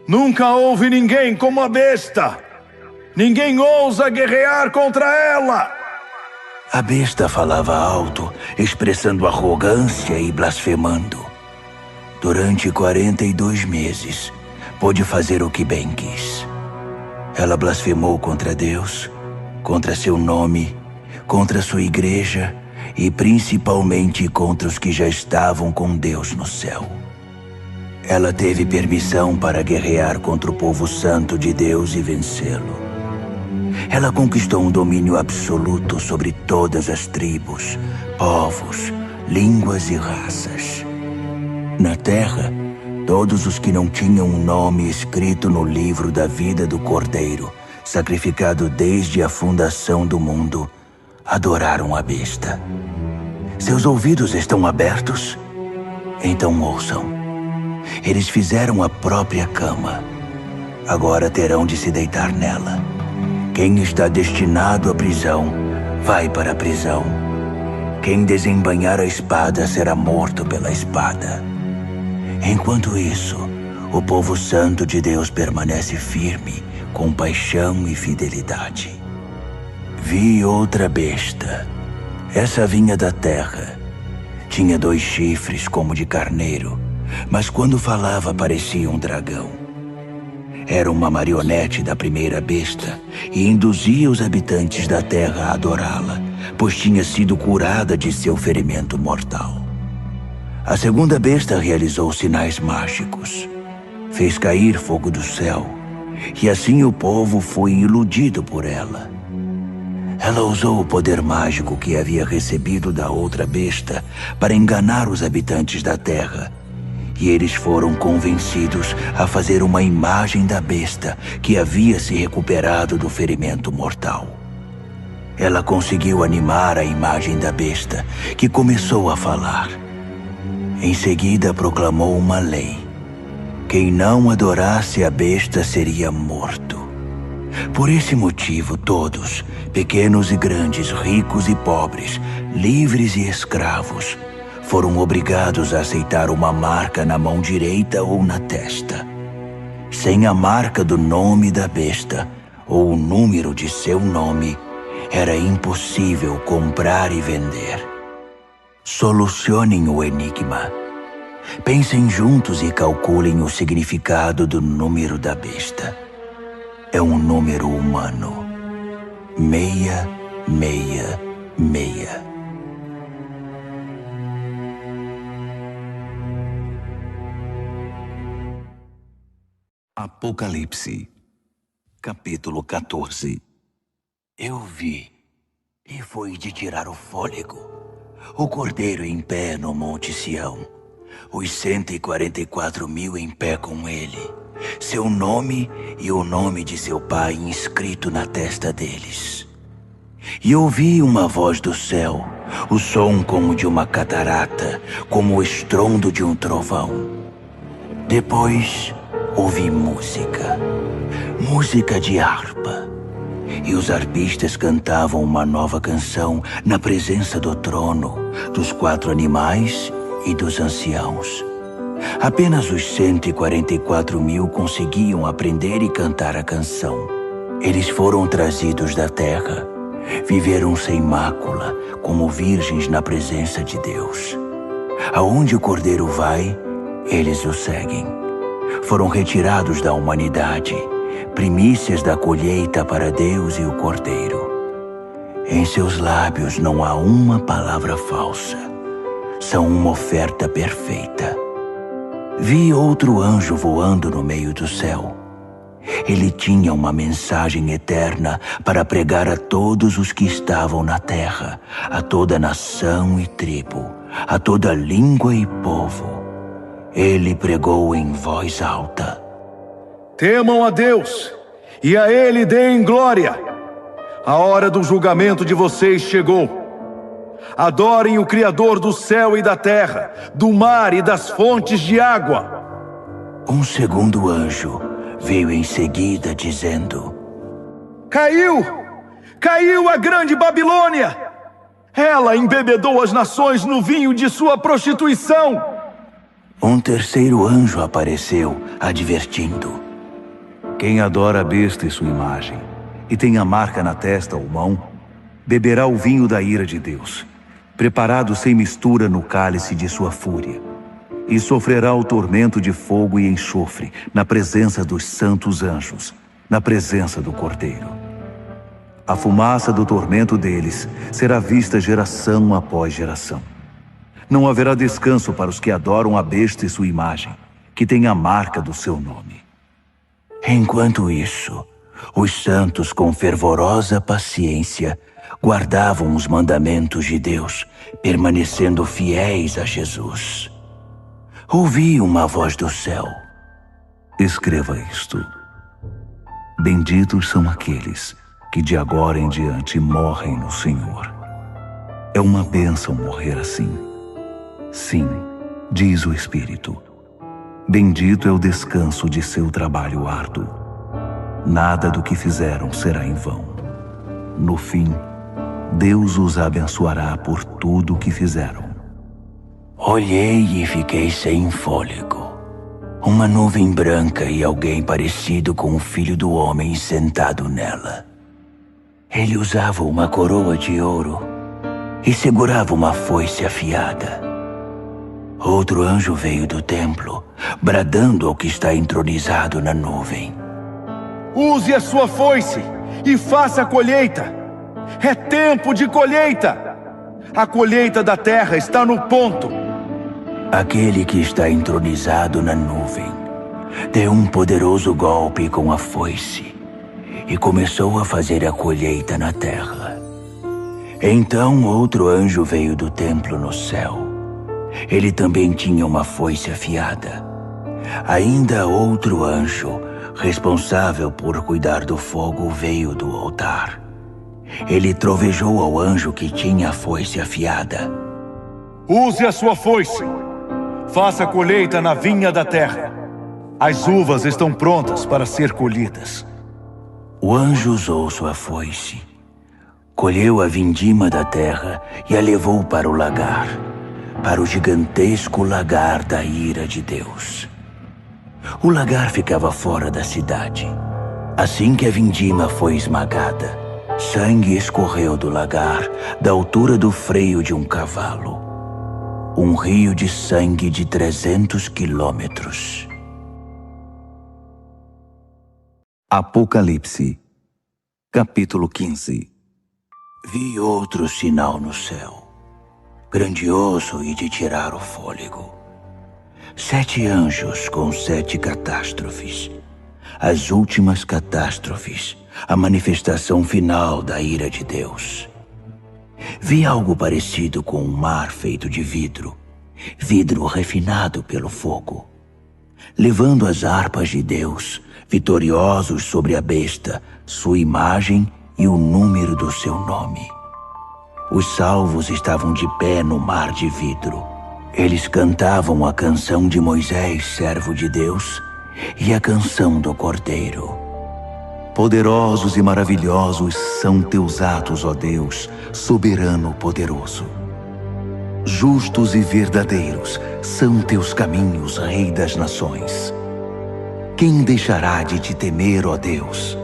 Nunca houve ninguém como a besta! Ninguém ousa guerrear contra ela! A besta falava alto, expressando arrogância e blasfemando. Durante 42 meses, pôde fazer o que bem quis. Ela blasfemou contra Deus, contra seu nome, contra sua igreja e principalmente contra os que já estavam com Deus no céu. Ela teve permissão para guerrear contra o povo santo de Deus e vencê-lo. Ela conquistou um domínio absoluto sobre todas as tribos, povos, línguas e raças. Na terra, todos os que não tinham um nome escrito no livro da vida do Cordeiro, sacrificado desde a fundação do mundo, adoraram a besta. Seus ouvidos estão abertos? Então ouçam. Eles fizeram a própria cama. Agora terão de se deitar nela. Quem está destinado à prisão, vai para a prisão. Quem desembainhar a espada será morto pela espada. Enquanto isso, o povo santo de Deus permanece firme, com paixão e fidelidade. Vi outra besta. Essa vinha da terra. Tinha 2 chifres como de carneiro, mas quando falava parecia um dragão. Era uma marionete da primeira besta e induzia os habitantes da terra a adorá-la, pois tinha sido curada de seu ferimento mortal. A segunda besta realizou sinais mágicos. Fez cair fogo do céu, e assim o povo foi iludido por ela. Ela usou o poder mágico que havia recebido da outra besta para enganar os habitantes da terra, e eles foram convencidos a fazer uma imagem da besta que havia se recuperado do ferimento mortal. Ela conseguiu animar a imagem da besta, que começou a falar. Em seguida proclamou uma lei. Quem não adorasse a besta seria morto. Por esse motivo, todos, pequenos e grandes, ricos e pobres, livres e escravos, foram obrigados a aceitar uma marca na mão direita ou na testa. Sem a marca do nome da besta ou o número de seu nome, era impossível comprar e vender. Solucionem o enigma. Pensem juntos e calculem o significado do número da besta. É um número humano. 666. Apocalipse, capítulo 14. Eu vi, e foi de tirar o fôlego, o Cordeiro em pé no Monte Sião, os 144.000 em pé com ele, seu nome e o nome de seu pai inscrito na testa deles. E ouvi uma voz do céu, o som como de uma catarata, como o estrondo de um trovão. Depois ouvi música de harpa. E os arpistas cantavam uma nova canção na presença do trono, dos 4 animais e dos anciãos. Apenas os 144.000 conseguiam aprender e cantar a canção. Eles foram trazidos da terra, viveram sem mácula, como virgens na presença de Deus. Aonde o Cordeiro vai, eles o seguem. Foram retirados da humanidade, primícias da colheita para Deus e o Cordeiro. Em seus lábios não há uma palavra falsa. São uma oferta perfeita. Vi outro anjo voando no meio do céu. Ele tinha uma mensagem eterna para pregar a todos os que estavam na terra, a toda nação e tribo, a toda língua e povo. Ele pregou em voz alta: Temam a Deus, e a Ele deem glória. A hora do julgamento de vocês chegou. Adorem o Criador do céu e da terra, do mar e das fontes de água. Um segundo anjo veio em seguida dizendo: Caiu a grande Babilônia! Ela embebedou as nações no vinho de sua prostituição. Um terceiro anjo apareceu, advertindo: Quem adora a besta e sua imagem, e tem a marca na testa ou mão, beberá o vinho da ira de Deus, preparado sem mistura no cálice de sua fúria, e sofrerá o tormento de fogo e enxofre na presença dos santos anjos, na presença do Cordeiro. A fumaça do tormento deles será vista geração após geração. Não haverá descanso para os que adoram a besta e sua imagem, que tem a marca do seu nome. Enquanto isso, os santos com fervorosa paciência guardavam os mandamentos de Deus, permanecendo fiéis a Jesus. Ouvi uma voz do céu: Escreva isto. Benditos são aqueles que de agora em diante morrem no Senhor. É uma bênção morrer assim. Sim, diz o Espírito. Bendito é o descanso de seu trabalho árduo. Nada do que fizeram será em vão. No fim, Deus os abençoará por tudo o que fizeram. Olhei e fiquei sem fôlego. Uma nuvem branca e alguém parecido com o Filho do Homem sentado nela. Ele usava uma coroa de ouro e segurava uma foice afiada. Outro anjo veio do templo, bradando ao que está entronizado na nuvem: Use a sua foice e faça a colheita. É tempo de colheita. A colheita da terra está no ponto. Aquele que está entronizado na nuvem deu um poderoso golpe com a foice e começou a fazer a colheita na terra. Então outro anjo veio do templo no céu. Ele também tinha uma foice afiada. Ainda outro anjo, responsável por cuidar do fogo, veio do altar. Ele trovejou ao anjo que tinha a foice afiada: Use a sua foice. Faça a colheita na vinha da terra. As uvas estão prontas para ser colhidas. O anjo usou sua foice, colheu a vindima da terra e a levou para o lagar, para o gigantesco lagar da ira de Deus. O lagar ficava fora da cidade. Assim que a vindima foi esmagada, sangue escorreu do lagar, da altura do freio de um cavalo. Um rio de sangue de 300 quilômetros. Apocalipse, capítulo 15. Vi outro sinal no céu, grandioso e de tirar o fôlego. 7 anjos com 7 catástrofes, as últimas catástrofes, a manifestação final da ira de Deus. Vi algo parecido com um mar feito de vidro, vidro refinado pelo fogo, levando as harpas de Deus, vitoriosos sobre a besta, sua imagem e o número do seu nome. Os salvos estavam de pé no mar de vidro. Eles cantavam a canção de Moisés, servo de Deus, e a canção do Cordeiro. Poderosos e maravilhosos são teus atos, ó Deus, soberano poderoso. Justos e verdadeiros são teus caminhos, Rei das nações. Quem deixará de te temer, ó Deus?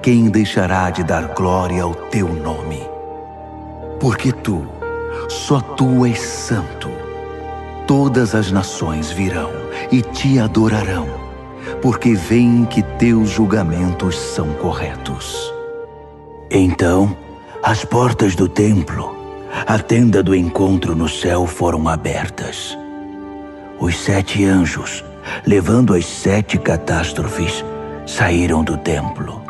Quem deixará de dar glória ao teu nome? Porque tu, só tu és santo. Todas as nações virão e te adorarão, porque veem que teus julgamentos são corretos. Então, as portas do templo, a tenda do encontro no céu, foram abertas. Os 7 anjos, levando as 7 catástrofes, saíram do templo.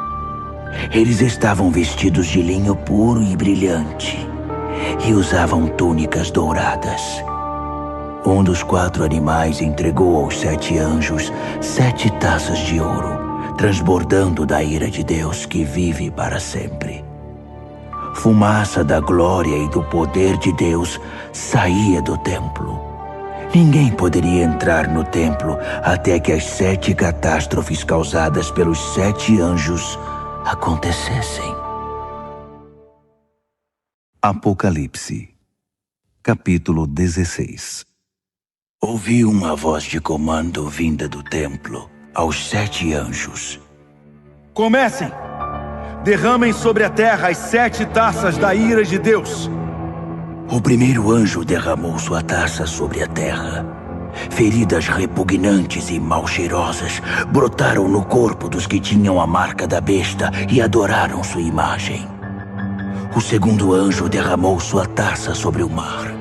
Eles estavam vestidos de linho puro e brilhante e usavam túnicas douradas. Um dos 4 animais entregou aos 7 anjos 7 taças de ouro, transbordando da ira de Deus que vive para sempre. Fumaça da glória e do poder de Deus saía do templo. Ninguém poderia entrar no templo até que as 7 catástrofes causadas pelos 7 anjos acontecessem. Apocalipse, capítulo 16. Ouvi uma voz de comando vinda do templo aos 7 anjos. Comecem! Derramem sobre a terra as 7 taças da ira de Deus. O primeiro anjo derramou sua taça sobre a terra. Feridas repugnantes e mal cheirosas brotaram no corpo dos que tinham a marca da besta e adoraram sua imagem. O segundo anjo derramou sua taça sobre o mar.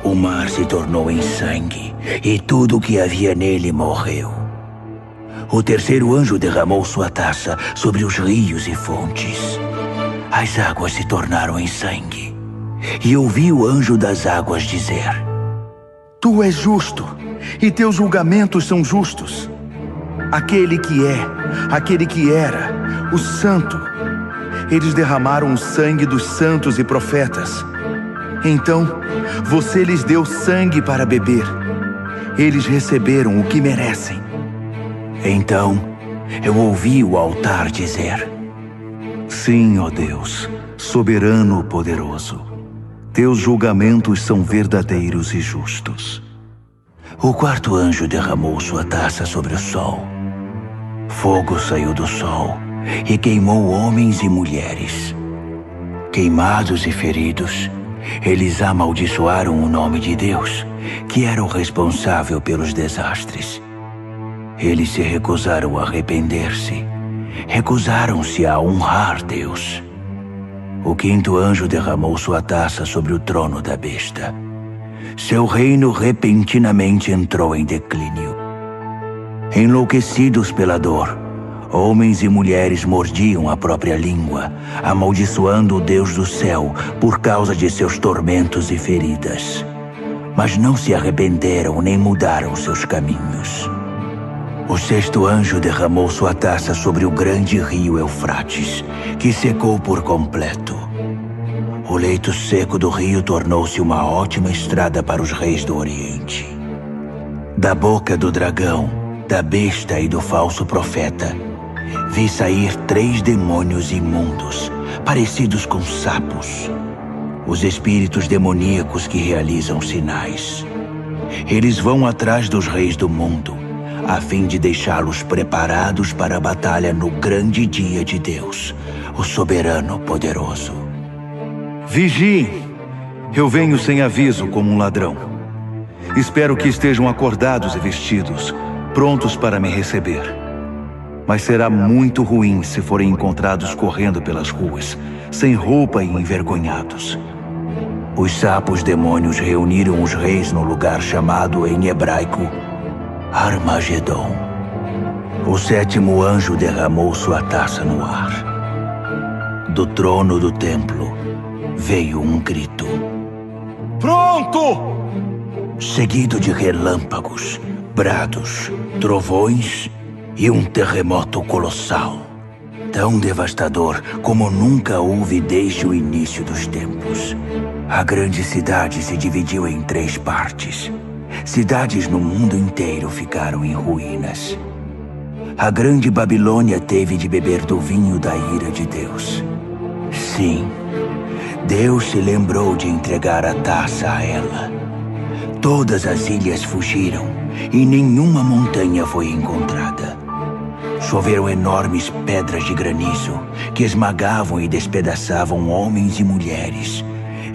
O mar se tornou em sangue e tudo o que havia nele morreu. O terceiro anjo derramou sua taça sobre os rios e fontes. As águas se tornaram em sangue. E ouvi o anjo das águas dizer: Tu és justo, e teus julgamentos são justos. Aquele que é, aquele que era, o santo. Eles derramaram o sangue dos santos e profetas. Então, você lhes deu sangue para beber. Eles receberam o que merecem. Então, eu ouvi o altar dizer: Sim, ó Deus, soberano poderoso. Teus julgamentos são verdadeiros e justos. O quarto anjo derramou sua taça sobre o sol. Fogo saiu do sol e queimou homens e mulheres. Queimados e feridos, eles amaldiçoaram o nome de Deus, que era o responsável pelos desastres. Eles se recusaram a arrepender-se, recusaram-se a honrar Deus. O quinto anjo derramou sua taça sobre o trono da besta. Seu reino repentinamente entrou em declínio. Enlouquecidos pela dor, homens e mulheres mordiam a própria língua, amaldiçoando o Deus do céu por causa de seus tormentos e feridas. Mas não se arrependeram nem mudaram seus caminhos. O sexto anjo derramou sua taça sobre o grande rio Eufrates, que secou por completo. O leito seco do rio tornou-se uma ótima estrada para os reis do Oriente. Da boca do dragão, da besta e do falso profeta, vi sair 3 demônios imundos, parecidos com sapos. Os espíritos demoníacos que realizam sinais. Eles vão atrás dos reis do mundo, a fim de deixá-los preparados para a batalha no grande dia de Deus, o soberano poderoso. Vigiem! Eu venho sem aviso como um ladrão. Espero que estejam acordados e vestidos, prontos para me receber. Mas será muito ruim se forem encontrados correndo pelas ruas, sem roupa e envergonhados. Os sapos demônios reuniram os reis no lugar chamado em hebraico Armagedon. O sétimo anjo derramou sua taça no ar. Do trono do templo veio um grito. Pronto! Seguido de relâmpagos, brados, trovões e um terremoto colossal. Tão devastador como nunca houve desde o início dos tempos. A grande cidade se dividiu em 3 partes. Cidades no mundo inteiro ficaram em ruínas. A grande Babilônia teve de beber do vinho da ira de Deus. Sim, Deus se lembrou de entregar a taça a ela. Todas as ilhas fugiram e nenhuma montanha foi encontrada. Choveram enormes pedras de granizo que esmagavam e despedaçavam homens e mulheres,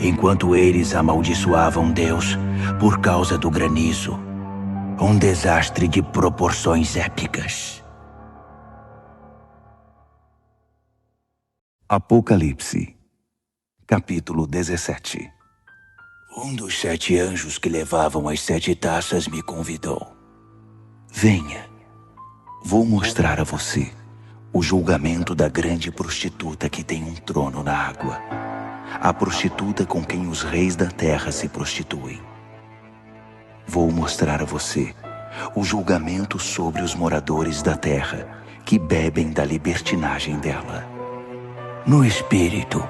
enquanto eles amaldiçoavam Deus por causa do granizo. Um desastre de proporções épicas. Apocalipse, capítulo 17. Um dos 7 anjos que levavam as 7 taças me convidou. Venha, vou mostrar a você o julgamento da grande prostituta que tem um trono na água. A prostituta com quem os reis da terra se prostituem. Vou mostrar a você o julgamento sobre os moradores da terra que bebem da libertinagem dela. No espírito,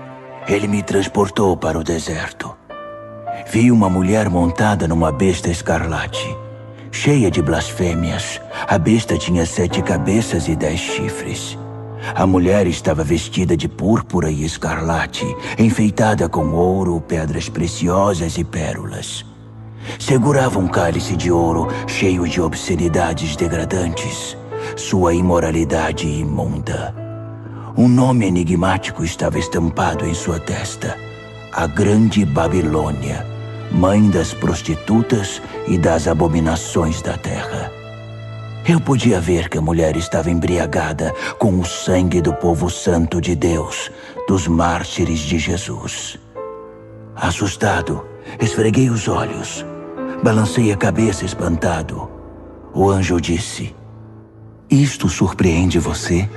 ele me transportou para o deserto. Vi uma mulher montada numa besta escarlate, cheia de blasfêmias. A besta tinha 7 cabeças e 10 chifres. A mulher estava vestida de púrpura e escarlate, enfeitada com ouro, pedras preciosas e pérolas. Segurava um cálice de ouro cheio de obscenidades degradantes, sua imoralidade imunda. Um nome enigmático estava estampado em sua testa: a Grande Babilônia, mãe das prostitutas e das abominações da terra. Eu podia ver que a mulher estava embriagada com o sangue do povo santo de Deus, dos mártires de Jesus. Assustado, esfreguei os olhos, balancei a cabeça espantado. O anjo disse: Isto surpreende você?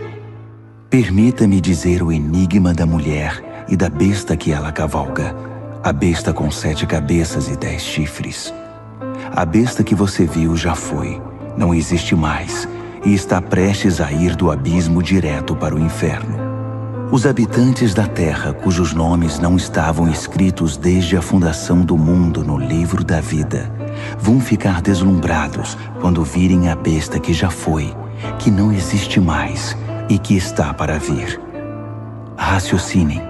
Permita-me dizer o enigma da mulher e da besta que ela cavalga, a besta com 7 cabeças e 10 chifres. A besta que você viu já foi, não existe mais, e está prestes a ir do abismo direto para o inferno. Os habitantes da terra, cujos nomes não estavam escritos desde a fundação do mundo no livro da vida, vão ficar deslumbrados quando virem a besta que já foi, que não existe mais e que está para vir. Raciocinem.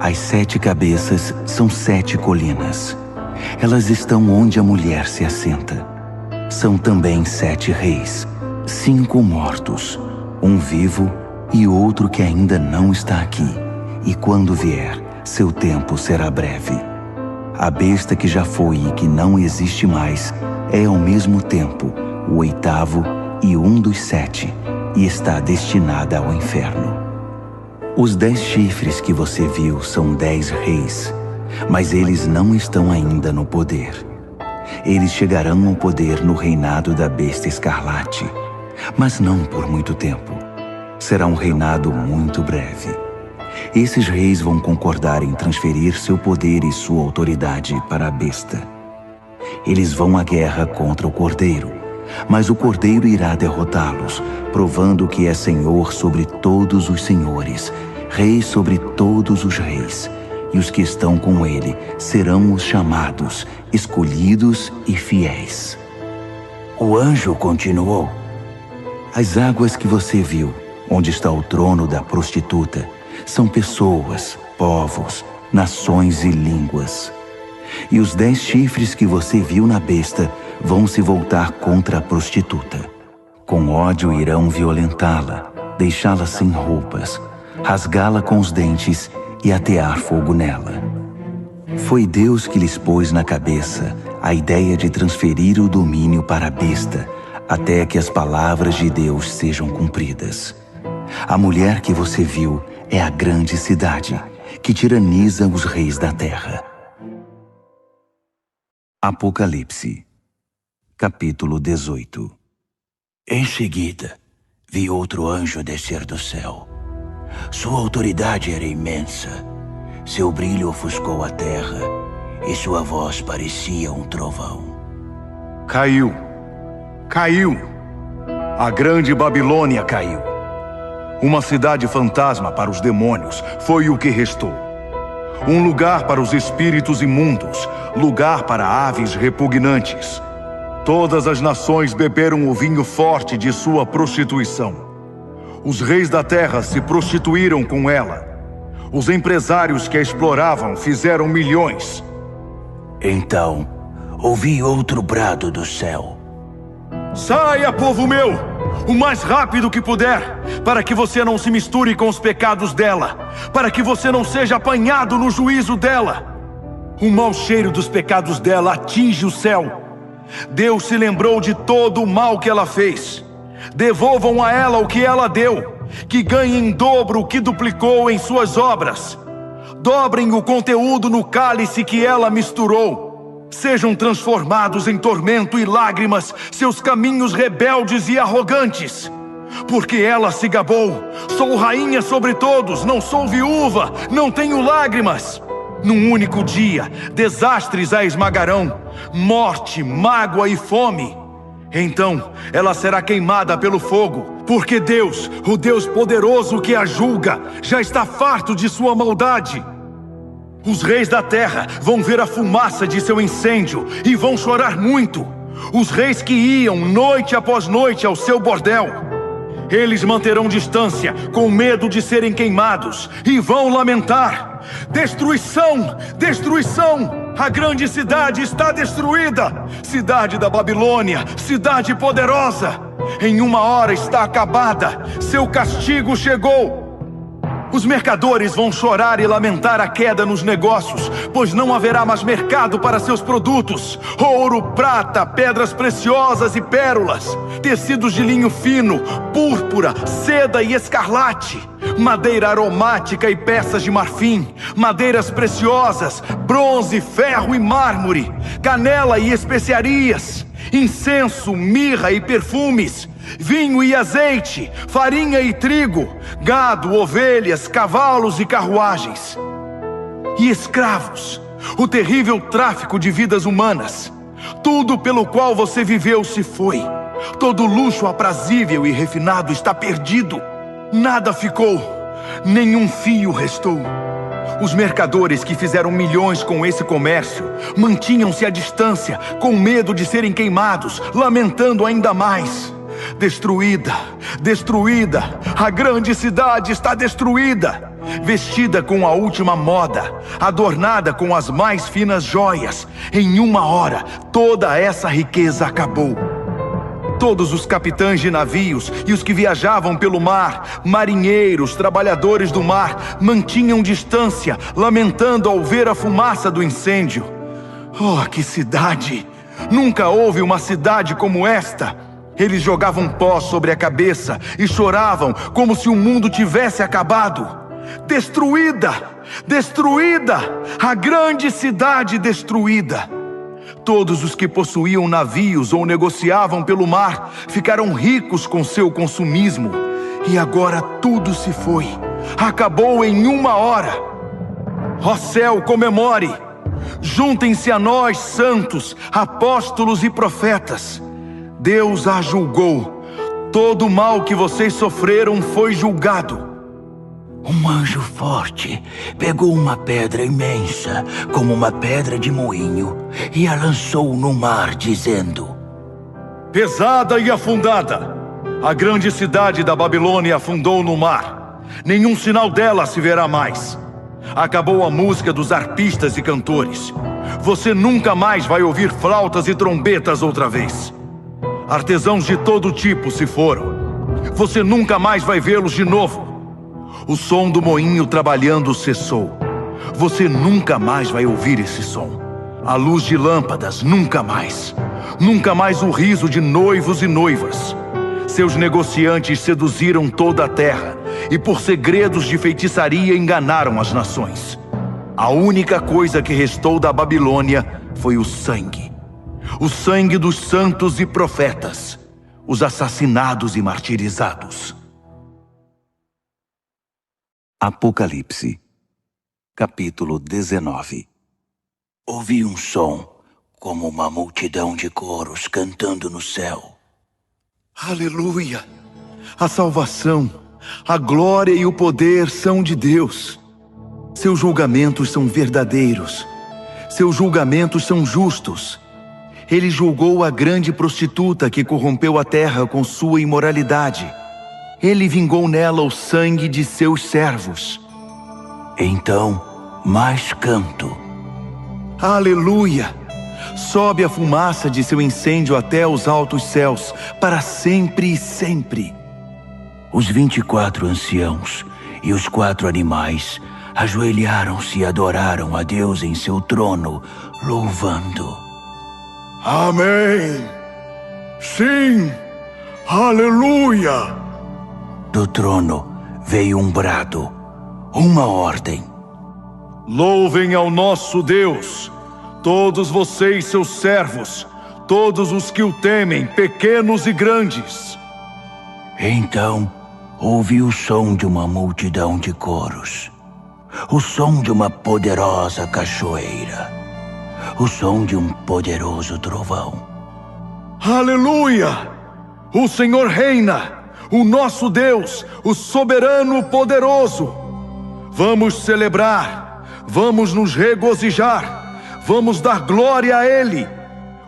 As 7 cabeças são 7 colinas. Elas estão onde a mulher se assenta. São também 7 reis, 5 mortos, um vivo e outro que ainda não está aqui. E quando vier, seu tempo será breve. A besta que já foi e que não existe mais é ao mesmo tempo o 8º e um dos 7, e está destinada ao inferno. Os 10 chifres que você viu são 10 reis, mas eles não estão ainda no poder. Eles chegarão ao poder no reinado da besta escarlate, mas não por muito tempo. Será um reinado muito breve. Esses reis vão concordar em transferir seu poder e sua autoridade para a besta. Eles vão à guerra contra o Cordeiro, mas o Cordeiro irá derrotá-los, provando que é Senhor sobre todos os senhores, Rei sobre todos os reis, e os que estão com ele serão os chamados, escolhidos e fiéis. O anjo continuou: As águas que você viu, onde está o trono da prostituta, são pessoas, povos, nações e línguas. E os 10 chifres que você viu na besta vão se voltar contra a prostituta. Com ódio irão violentá-la, deixá-la sem roupas, rasgá-la com os dentes e atear fogo nela. Foi Deus que lhes pôs na cabeça a ideia de transferir o domínio para a besta, até que as palavras de Deus sejam cumpridas. A mulher que você viu é a grande cidade, que tiraniza os reis da terra. Apocalipse, capítulo 18. Em seguida, vi outro anjo descer do céu. Sua autoridade era imensa. Seu brilho ofuscou a terra e sua voz parecia um trovão. Caiu. Caiu. A grande Babilônia caiu. Uma cidade fantasma para os demônios foi o que restou. Um lugar para os espíritos imundos, lugar para aves repugnantes. Todas as nações beberam o vinho forte de sua prostituição. Os reis da terra se prostituíram com ela. Os empresários que a exploravam fizeram milhões. Então, ouvi outro brado do céu. Saia, povo meu, o mais rápido que puder, para que você não se misture com os pecados dela, para que você não seja apanhado no juízo dela. O mau cheiro dos pecados dela atinge o céu. Deus se lembrou de todo o mal que ela fez. Devolvam a ela o que ela deu, que ganhe em dobro o que duplicou em suas obras. Dobrem o conteúdo no cálice que ela misturou. Sejam transformados em tormento e lágrimas seus caminhos rebeldes e arrogantes. Porque ela se gabou: sou rainha sobre todos, não sou viúva, não tenho lágrimas. Num único dia, desastres a esmagarão, morte, mágoa e fome. Então, ela será queimada pelo fogo, porque Deus, o Deus poderoso que a julga, já está farto de sua maldade. Os reis da terra vão ver a fumaça de seu incêndio e vão chorar muito. Os reis que iam noite após noite ao seu bordel. Eles manterão distância, com medo de serem queimados, e vão lamentar: destruição! Destruição! A grande cidade está destruída! Cidade da Babilônia, cidade poderosa! Em uma hora está acabada, seu castigo chegou! Os mercadores vão chorar e lamentar a queda nos negócios, pois não haverá mais mercado para seus produtos. Ouro, prata, pedras preciosas e pérolas, tecidos de linho fino, púrpura, seda e escarlate, madeira aromática e peças de marfim, madeiras preciosas, bronze, ferro e mármore, canela e especiarias, incenso, mirra e perfumes, vinho e azeite, farinha e trigo, gado, ovelhas, cavalos e carruagens. E escravos, o terrível tráfico de vidas humanas. Tudo pelo qual você viveu se foi. Todo luxo aprazível e refinado está perdido. Nada ficou, nenhum fio restou. Os mercadores que fizeram milhões com esse comércio mantinham-se à distância, com medo de serem queimados, lamentando ainda mais. Destruída, destruída, a grande cidade está destruída. Vestida com a última moda, adornada com as mais finas joias, em uma hora toda essa riqueza acabou. Todos os capitães de navios e os que viajavam pelo mar, marinheiros, trabalhadores do mar, mantinham distância, lamentando ao ver a fumaça do incêndio. Oh, que cidade! Nunca houve uma cidade como esta! Eles jogavam pó sobre a cabeça e choravam como se o mundo tivesse acabado. Destruída! Destruída! A grande cidade destruída! Todos os que possuíam navios ou negociavam pelo mar ficaram ricos com seu consumismo. E agora tudo se foi. Acabou em uma hora. Ó céu, comemore! Juntem-se a nós, santos, apóstolos e profetas. Deus a julgou. Todo o mal que vocês sofreram foi julgado. Um anjo forte pegou uma pedra imensa, como uma pedra de moinho, e a lançou no mar, dizendo: pesada e afundada, a grande cidade da Babilônia afundou no mar. Nenhum sinal dela se verá mais. Acabou a música dos arpistas e cantores. Você nunca mais vai ouvir flautas e trombetas outra vez. Artesãos de todo tipo se foram. Você nunca mais vai vê-los de novo. O som do moinho trabalhando cessou. Você nunca mais vai ouvir esse som. A luz de lâmpadas, nunca mais. Nunca mais o riso de noivos e noivas. Seus negociantes seduziram toda a terra e por segredos de feitiçaria enganaram as nações. A única coisa que restou da Babilônia foi o sangue. O sangue dos santos e profetas. os assassinados e martirizados. Apocalipse, capítulo 19. Ouvi um som, como uma multidão de coros cantando no céu. Aleluia! A salvação, a glória e o poder são de Deus. Seus julgamentos são verdadeiros. Seus julgamentos são justos. Ele julgou a grande prostituta que corrompeu a terra com sua imoralidade. Ele vingou nela o sangue de seus servos. Então, mais canto. Aleluia! Sobe a fumaça de seu incêndio até os altos céus, para sempre e sempre. Os 24 anciãos e os 4 animais ajoelharam-se e adoraram a Deus em seu trono, louvando. Amém! Sim! Aleluia! Do trono veio um brado, uma ordem. Louvem ao nosso Deus, todos vocês, seus servos, todos os que o temem, pequenos e grandes. Então, ouvi o som de uma multidão de coros, o som de uma poderosa cachoeira, o som de um poderoso trovão. Aleluia! O Senhor reina, o nosso Deus, o soberano poderoso. Vamos celebrar. Vamos nos regozijar, vamos dar glória a Ele.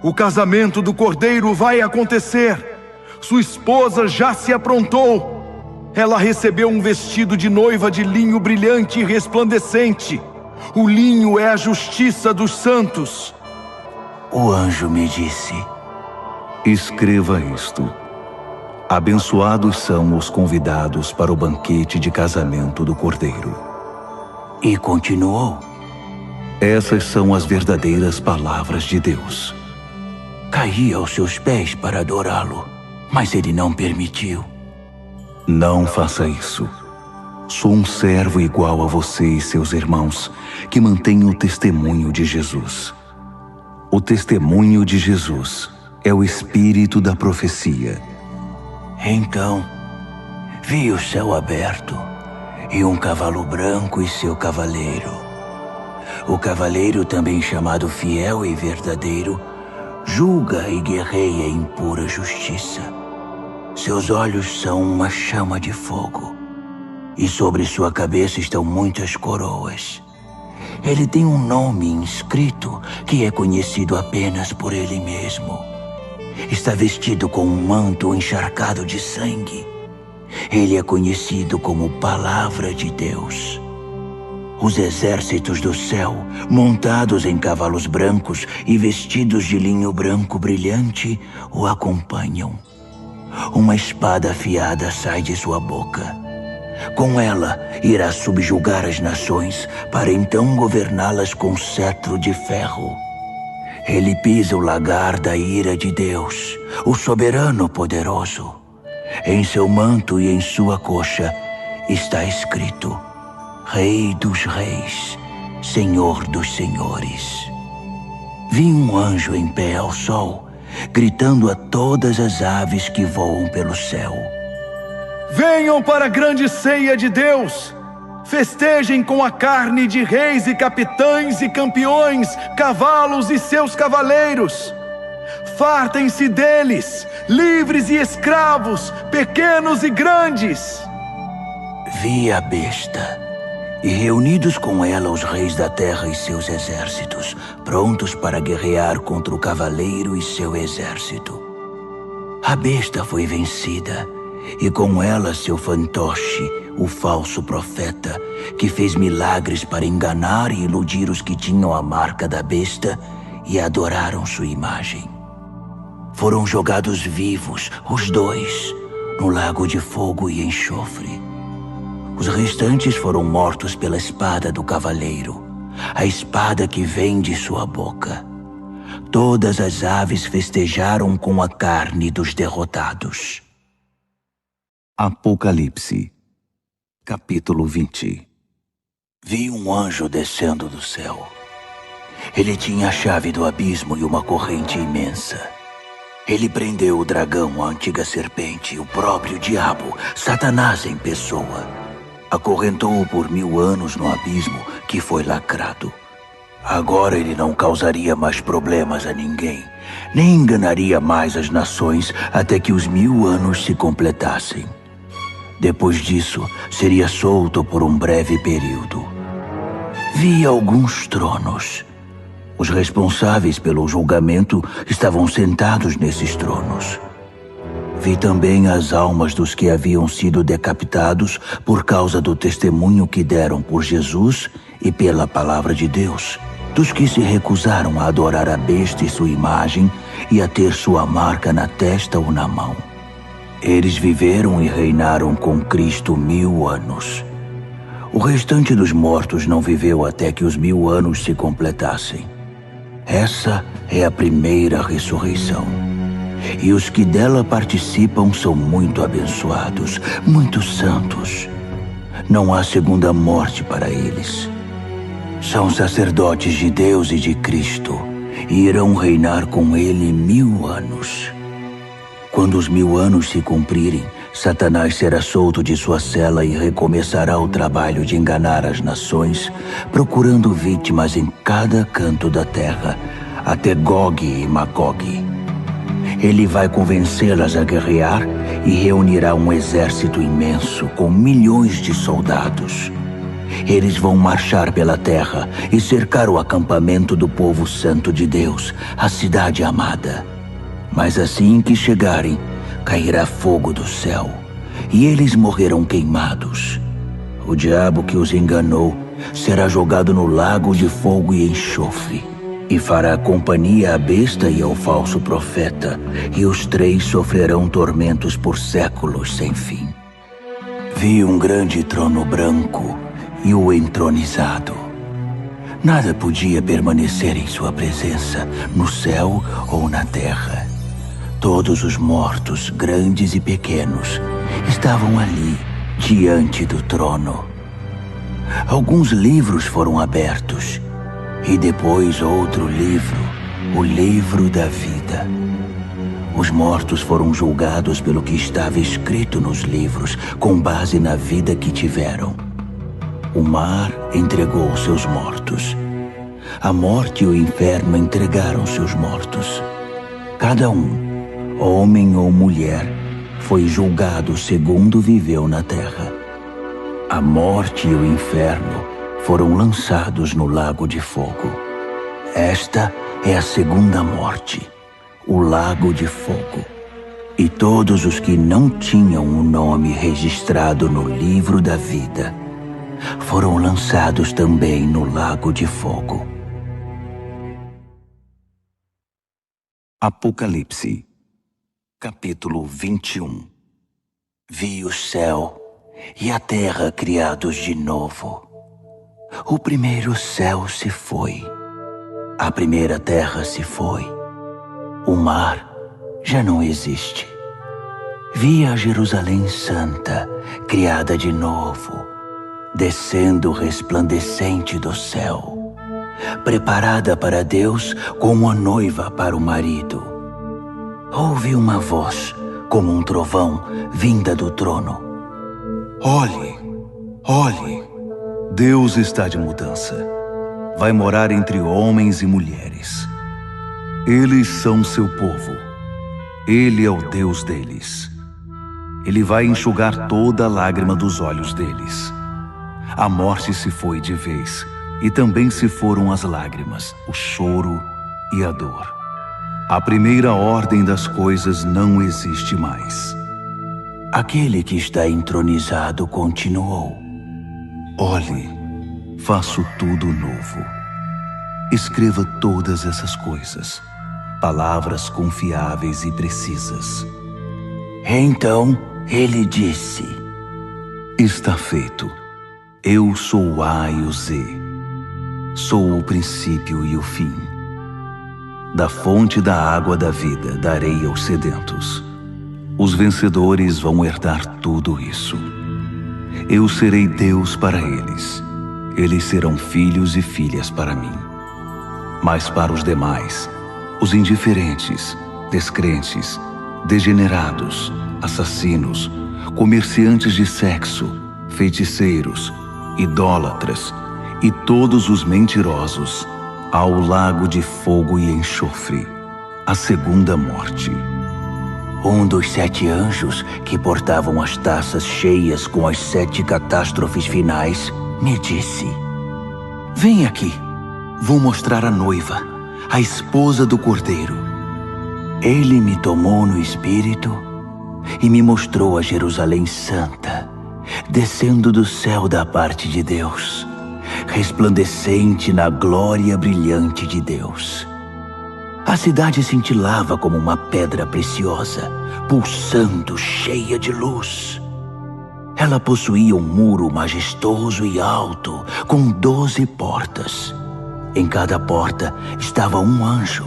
O casamento do Cordeiro vai acontecer. Sua esposa já se aprontou. Ela recebeu um vestido de noiva de linho brilhante e resplandecente. O linho é a justiça dos santos. O anjo me disse: Escreva isto. Abençoados são os convidados para o banquete de casamento do Cordeiro. E continuou: Essas são as verdadeiras palavras de Deus. Caí aos seus pés para adorá-lo, mas ele não permitiu. Não faça isso. Sou um servo igual a você e seus irmãos, que mantém o testemunho de Jesus. O testemunho de Jesus é o espírito da profecia. Então, vi o céu aberto e um cavalo branco e seu cavaleiro. O cavaleiro, também chamado Fiel e Verdadeiro, julga e guerreia em pura justiça. Seus olhos são uma chama de fogo, e sobre sua cabeça estão muitas coroas. Ele tem um nome inscrito que é conhecido apenas por ele mesmo. Está vestido com um manto encharcado de sangue. Ele é conhecido como Palavra de Deus. Os exércitos do céu, montados em cavalos brancos e vestidos de linho branco brilhante, o acompanham. Uma espada afiada sai de sua boca. Com ela, irá subjugar as nações, para então governá-las com cetro de ferro. Ele pisa o lagar da ira de Deus, o soberano poderoso. Em seu manto e em sua coxa está escrito: Rei dos reis, Senhor dos senhores. Vi um anjo em pé ao sol, gritando a todas as aves que voam pelo céu: Venham para a grande ceia de Deus! Festejem com a carne de reis e capitães e campeões, cavalos e seus cavaleiros. Fartem-se deles, livres e escravos, pequenos e grandes. Vi a besta, e reunidos com ela os reis da terra e seus exércitos, prontos para guerrear contra o cavaleiro e seu exército. A besta foi vencida, e com ela seu fantoche, o falso profeta, que fez milagres para enganar e iludir os que tinham a marca da besta e adoraram sua imagem. Foram jogados vivos, os dois, no lago de fogo e enxofre. Os restantes foram mortos pela espada do cavaleiro, a espada que vem de sua boca. Todas as aves festejaram com a carne dos derrotados. Apocalipse, capítulo 20. Vi um anjo descendo do céu. Ele tinha a chave do abismo e uma corrente imensa. Ele prendeu o dragão, a antiga serpente, o próprio diabo, Satanás em pessoa. Acorrentou-o por 1000 anos no abismo que foi lacrado. Agora ele não causaria mais problemas a ninguém, nem enganaria mais as nações até que os 1000 anos se completassem. Depois disso, seria solto por um breve período. Vi alguns tronos. Os responsáveis pelo julgamento estavam sentados nesses tronos. Vi também as almas dos que haviam sido decapitados por causa do testemunho que deram por Jesus e pela palavra de Deus, dos que se recusaram a adorar a besta e sua imagem e a ter sua marca na testa ou na mão. Eles viveram e reinaram com Cristo 1000 anos. O restante dos mortos não viveu até que os 1000 anos se completassem. Essa é a primeira ressurreição. E os que dela participam são muito abençoados, muito santos. Não há segunda morte para eles. São sacerdotes de Deus e de Cristo, e irão reinar com ele 1000 anos. Quando os 1000 anos se cumprirem, Satanás será solto de sua cela e recomeçará o trabalho de enganar as nações, procurando vítimas em cada canto da terra, até Gog e Magog. Ele vai convencê-las a guerrear e reunirá um exército imenso com milhões de soldados. Eles vão marchar pela terra e cercar o acampamento do povo santo de Deus, a cidade amada. Mas assim que chegarem, cairá fogo do céu, e eles morrerão queimados. O diabo que os enganou será jogado no lago de fogo e enxofre, e fará companhia à besta e ao falso profeta, e os 3 sofrerão tormentos por séculos sem fim. Vi um grande trono branco e o entronizado. Nada podia permanecer em sua presença, no céu ou na terra. Todos os mortos, grandes e pequenos, estavam ali, diante do trono. Alguns livros foram abertos, e depois outro livro, o livro da vida. Os mortos foram julgados pelo que estava escrito nos livros, com base na vida que tiveram. O mar entregou seus mortos. A morte e o inferno entregaram seus mortos. Cada um, homem ou mulher, foi julgado segundo viveu na terra. A morte e o inferno foram lançados no lago de fogo. Esta é a segunda morte, o lago de fogo. E todos os que não tinham o nome registrado no livro da vida foram lançados também no lago de fogo. Apocalipse, capítulo 21. Vi o céu e a terra criados de novo. O primeiro céu se foi, a primeira terra se foi, o mar já não existe. Vi a Jerusalém Santa, criada de novo, descendo resplandecente do céu, preparada para Deus como a noiva para o marido. Ouvi uma voz, como um trovão, vinda do trono. Olhe, olhe, Deus está de mudança. Vai morar entre homens e mulheres. Eles são seu povo. Ele é o Deus deles. Ele vai enxugar toda a lágrima dos olhos deles. A morte se foi de vez, e também se foram as lágrimas, o choro e a dor. A primeira ordem das coisas não existe mais. Aquele que está entronizado continuou. Olhe, faço tudo novo. Escreva todas essas coisas, palavras confiáveis e precisas. Então ele disse: Está feito. Eu sou o A e o Z. Sou o princípio e o fim. Da fonte da água da vida darei aos sedentos. Os vencedores vão herdar tudo isso. Eu serei Deus para eles. Eles serão filhos e filhas para mim. Mas para os demais, os indiferentes, descrentes, degenerados, assassinos, comerciantes de sexo, feiticeiros, idólatras e todos os mentirosos ao lago de fogo e enxofre, a segunda morte. Um dos 7 anjos que portavam as taças cheias com as 7 catástrofes finais me disse: Vem aqui, vou mostrar a noiva, a esposa do Cordeiro. Ele me tomou no espírito e me mostrou a Jerusalém Santa, descendo do céu da parte de Deus, resplandecente na glória brilhante de Deus. A cidade cintilava como uma pedra preciosa, pulsando, cheia de luz. Ela possuía um muro majestoso e alto, com 12 portas. Em cada porta estava um anjo,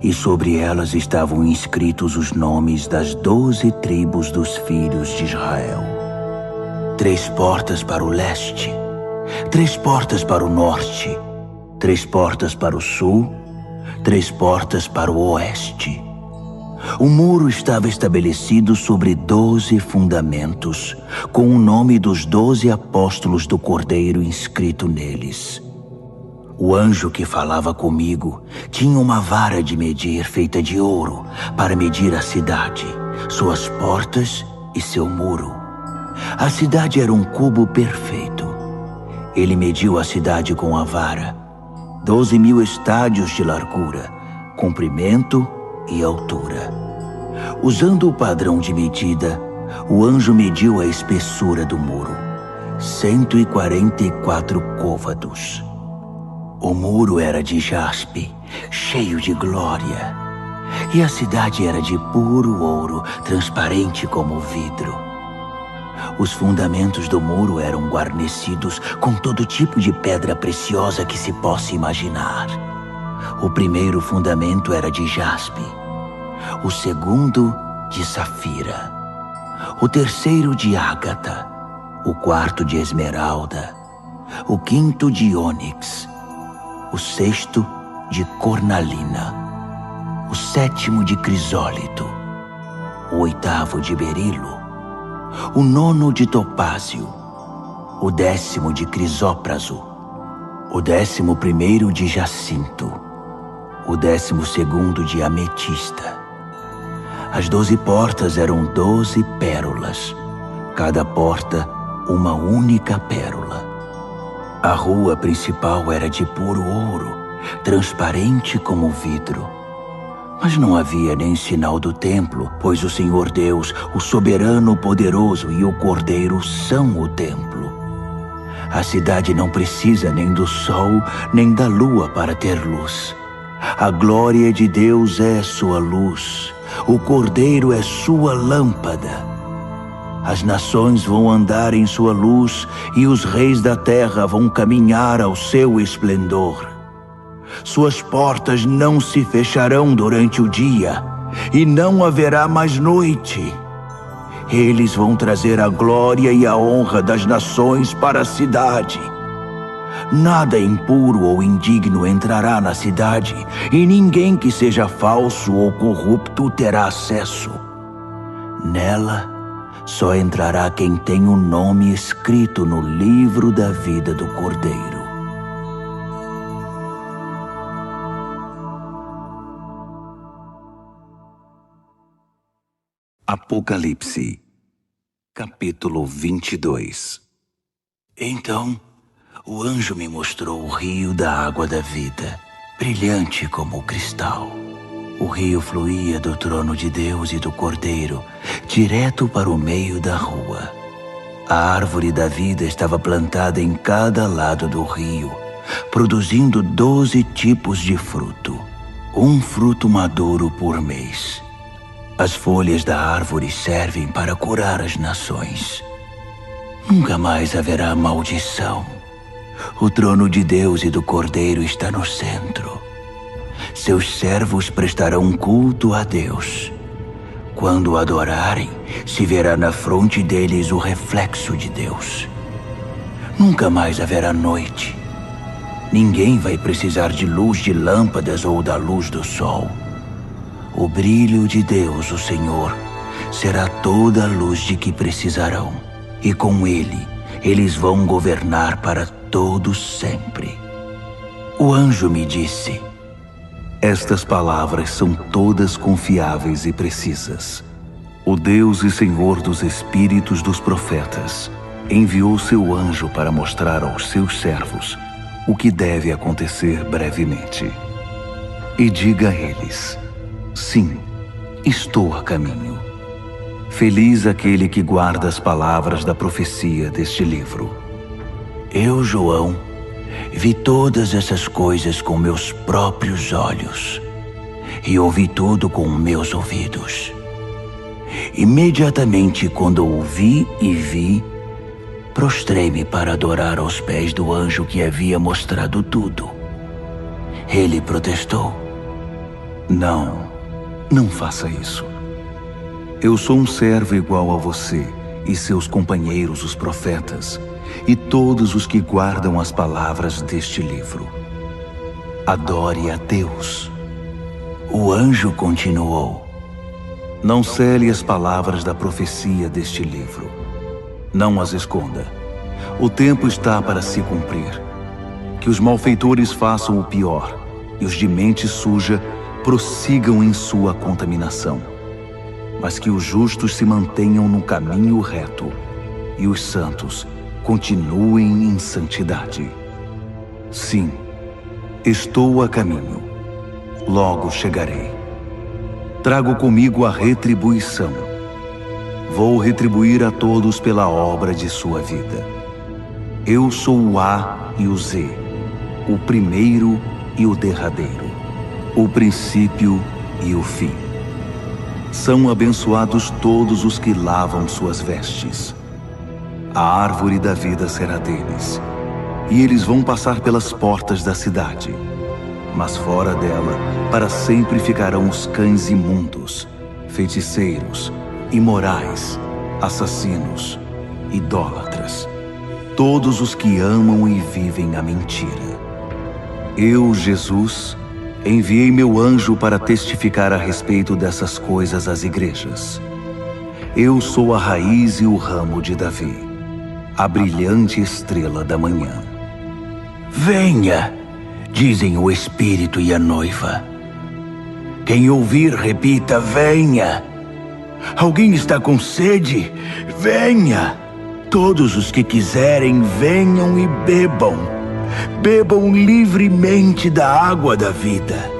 e sobre elas estavam inscritos os nomes das 12 tribos dos filhos de Israel. 3 portas para o leste, 3 portas para o norte, 3 portas para o sul, 3 portas para o oeste. O muro estava estabelecido sobre 12 fundamentos, com o nome dos 12 apóstolos do Cordeiro inscrito neles. O anjo que falava comigo tinha uma vara de medir feita de ouro para medir a cidade, suas portas e seu muro. A cidade era um cubo perfeito. Ele mediu a cidade com a vara, 12.000 estádios de largura, comprimento e altura. Usando o padrão de medida, o anjo mediu a espessura do muro, 144 côvados. O muro era de jaspe, cheio de glória, e a cidade era de puro ouro, transparente como vidro. Os fundamentos do muro eram guarnecidos com todo tipo de pedra preciosa que se possa imaginar. O primeiro fundamento era de jaspe, o segundo de safira, o terceiro de ágata, o quarto de esmeralda, o quinto de ônix, o sexto de cornalina, o sétimo de crisólito, o oitavo de berilo, o nono de topázio, o 10º de crisópraso, o 11º de jacinto, o 12º de ametista. As 12 portas eram 12 pérolas, cada porta uma única pérola. A rua principal era de puro ouro, transparente como vidro. Mas não havia nem sinal do templo, pois o Senhor Deus, o soberano poderoso e o Cordeiro são o templo. A cidade não precisa nem do sol, nem da lua para ter luz. A glória de Deus é sua luz, o Cordeiro é sua lâmpada. As nações vão andar em sua luz e os reis da terra vão caminhar ao seu esplendor. Suas portas não se fecharão durante o dia e não haverá mais noite. Eles vão trazer a glória e a honra das nações para a cidade. Nada impuro ou indigno entrará na cidade, e ninguém que seja falso ou corrupto terá acesso. Nela, só entrará quem tem o nome escrito no livro da vida do Cordeiro. Apocalipse, capítulo 22. Então, o anjo me mostrou o rio da água da vida, brilhante como o cristal. O rio fluía do trono de Deus e do Cordeiro, direto para o meio da rua. A árvore da vida estava plantada em cada lado do rio, produzindo 12 tipos de fruto, um fruto maduro por mês. As folhas da árvore servem para curar as nações. Nunca mais haverá maldição. O trono de Deus e do Cordeiro está no centro. Seus servos prestarão culto a Deus. Quando o adorarem, se verá na fronte deles o reflexo de Deus. Nunca mais haverá noite. Ninguém vai precisar de luz de lâmpadas ou da luz do sol. O brilho de Deus, o Senhor, será toda a luz de que precisarão, e com ele, eles vão governar para todos sempre. O anjo me disse: estas palavras são todas confiáveis e precisas. O Deus e Senhor dos espíritos dos profetas enviou seu anjo para mostrar aos seus servos o que deve acontecer brevemente. E diga a eles: sim, estou a caminho. Feliz aquele que guarda as palavras da profecia deste livro. Eu, João, vi todas essas coisas com meus próprios olhos e ouvi tudo com meus ouvidos. Imediatamente quando ouvi e vi, prostrei-me para adorar aos pés do anjo que havia mostrado tudo. Ele protestou: Não faça isso. Eu sou um servo igual a você e seus companheiros, os profetas, e todos os que guardam as palavras deste livro. Adore a Deus. O anjo continuou: não cele as palavras da profecia deste livro. Não as esconda. O tempo está para se cumprir. Que os malfeitores façam o pior e os de mente suja prossigam em sua contaminação. Mas que os justos se mantenham no caminho reto e os santos continuem em santidade. Sim, estou a caminho. Logo chegarei. Trago comigo a retribuição. Vou retribuir a todos pela obra de sua vida. Eu sou o A e o Z, o primeiro e o derradeiro, o princípio e o fim. São abençoados todos os que lavam suas vestes. A árvore da vida será deles, e eles vão passar pelas portas da cidade. Mas fora dela, para sempre ficarão os cães imundos, feiticeiros, imorais, assassinos, idólatras, todos os que amam e vivem a mentira. Eu, Jesus, enviei meu anjo para testificar a respeito dessas coisas às igrejas. Eu sou a raiz e o ramo de Davi, a brilhante estrela da manhã. Venha, dizem o Espírito e a noiva. Quem ouvir, repita: venha. Alguém está com sede? Venha. Todos os que quiserem, venham e bebam. Bebam livremente da água da vida.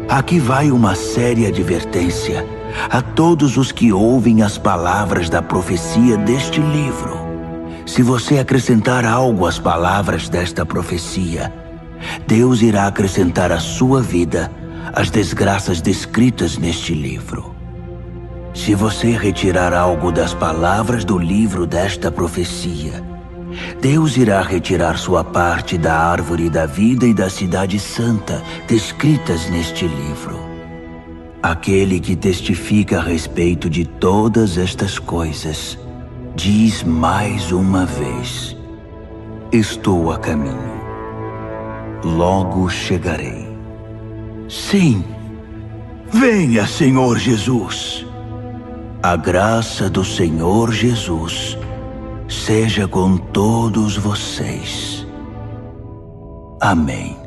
Aqui vai uma séria advertência a todos os que ouvem as palavras da profecia deste livro. Se você acrescentar algo às palavras desta profecia, Deus irá acrescentar à sua vida as desgraças descritas neste livro. Se você retirar algo das palavras do livro desta profecia, Deus irá retirar sua parte da árvore da vida e da cidade santa descritas neste livro. Aquele que testifica a respeito de todas estas coisas diz mais uma vez: estou a caminho. Logo chegarei. Sim, venha, Senhor Jesus. A graça do Senhor Jesus seja com todos vocês. Amém.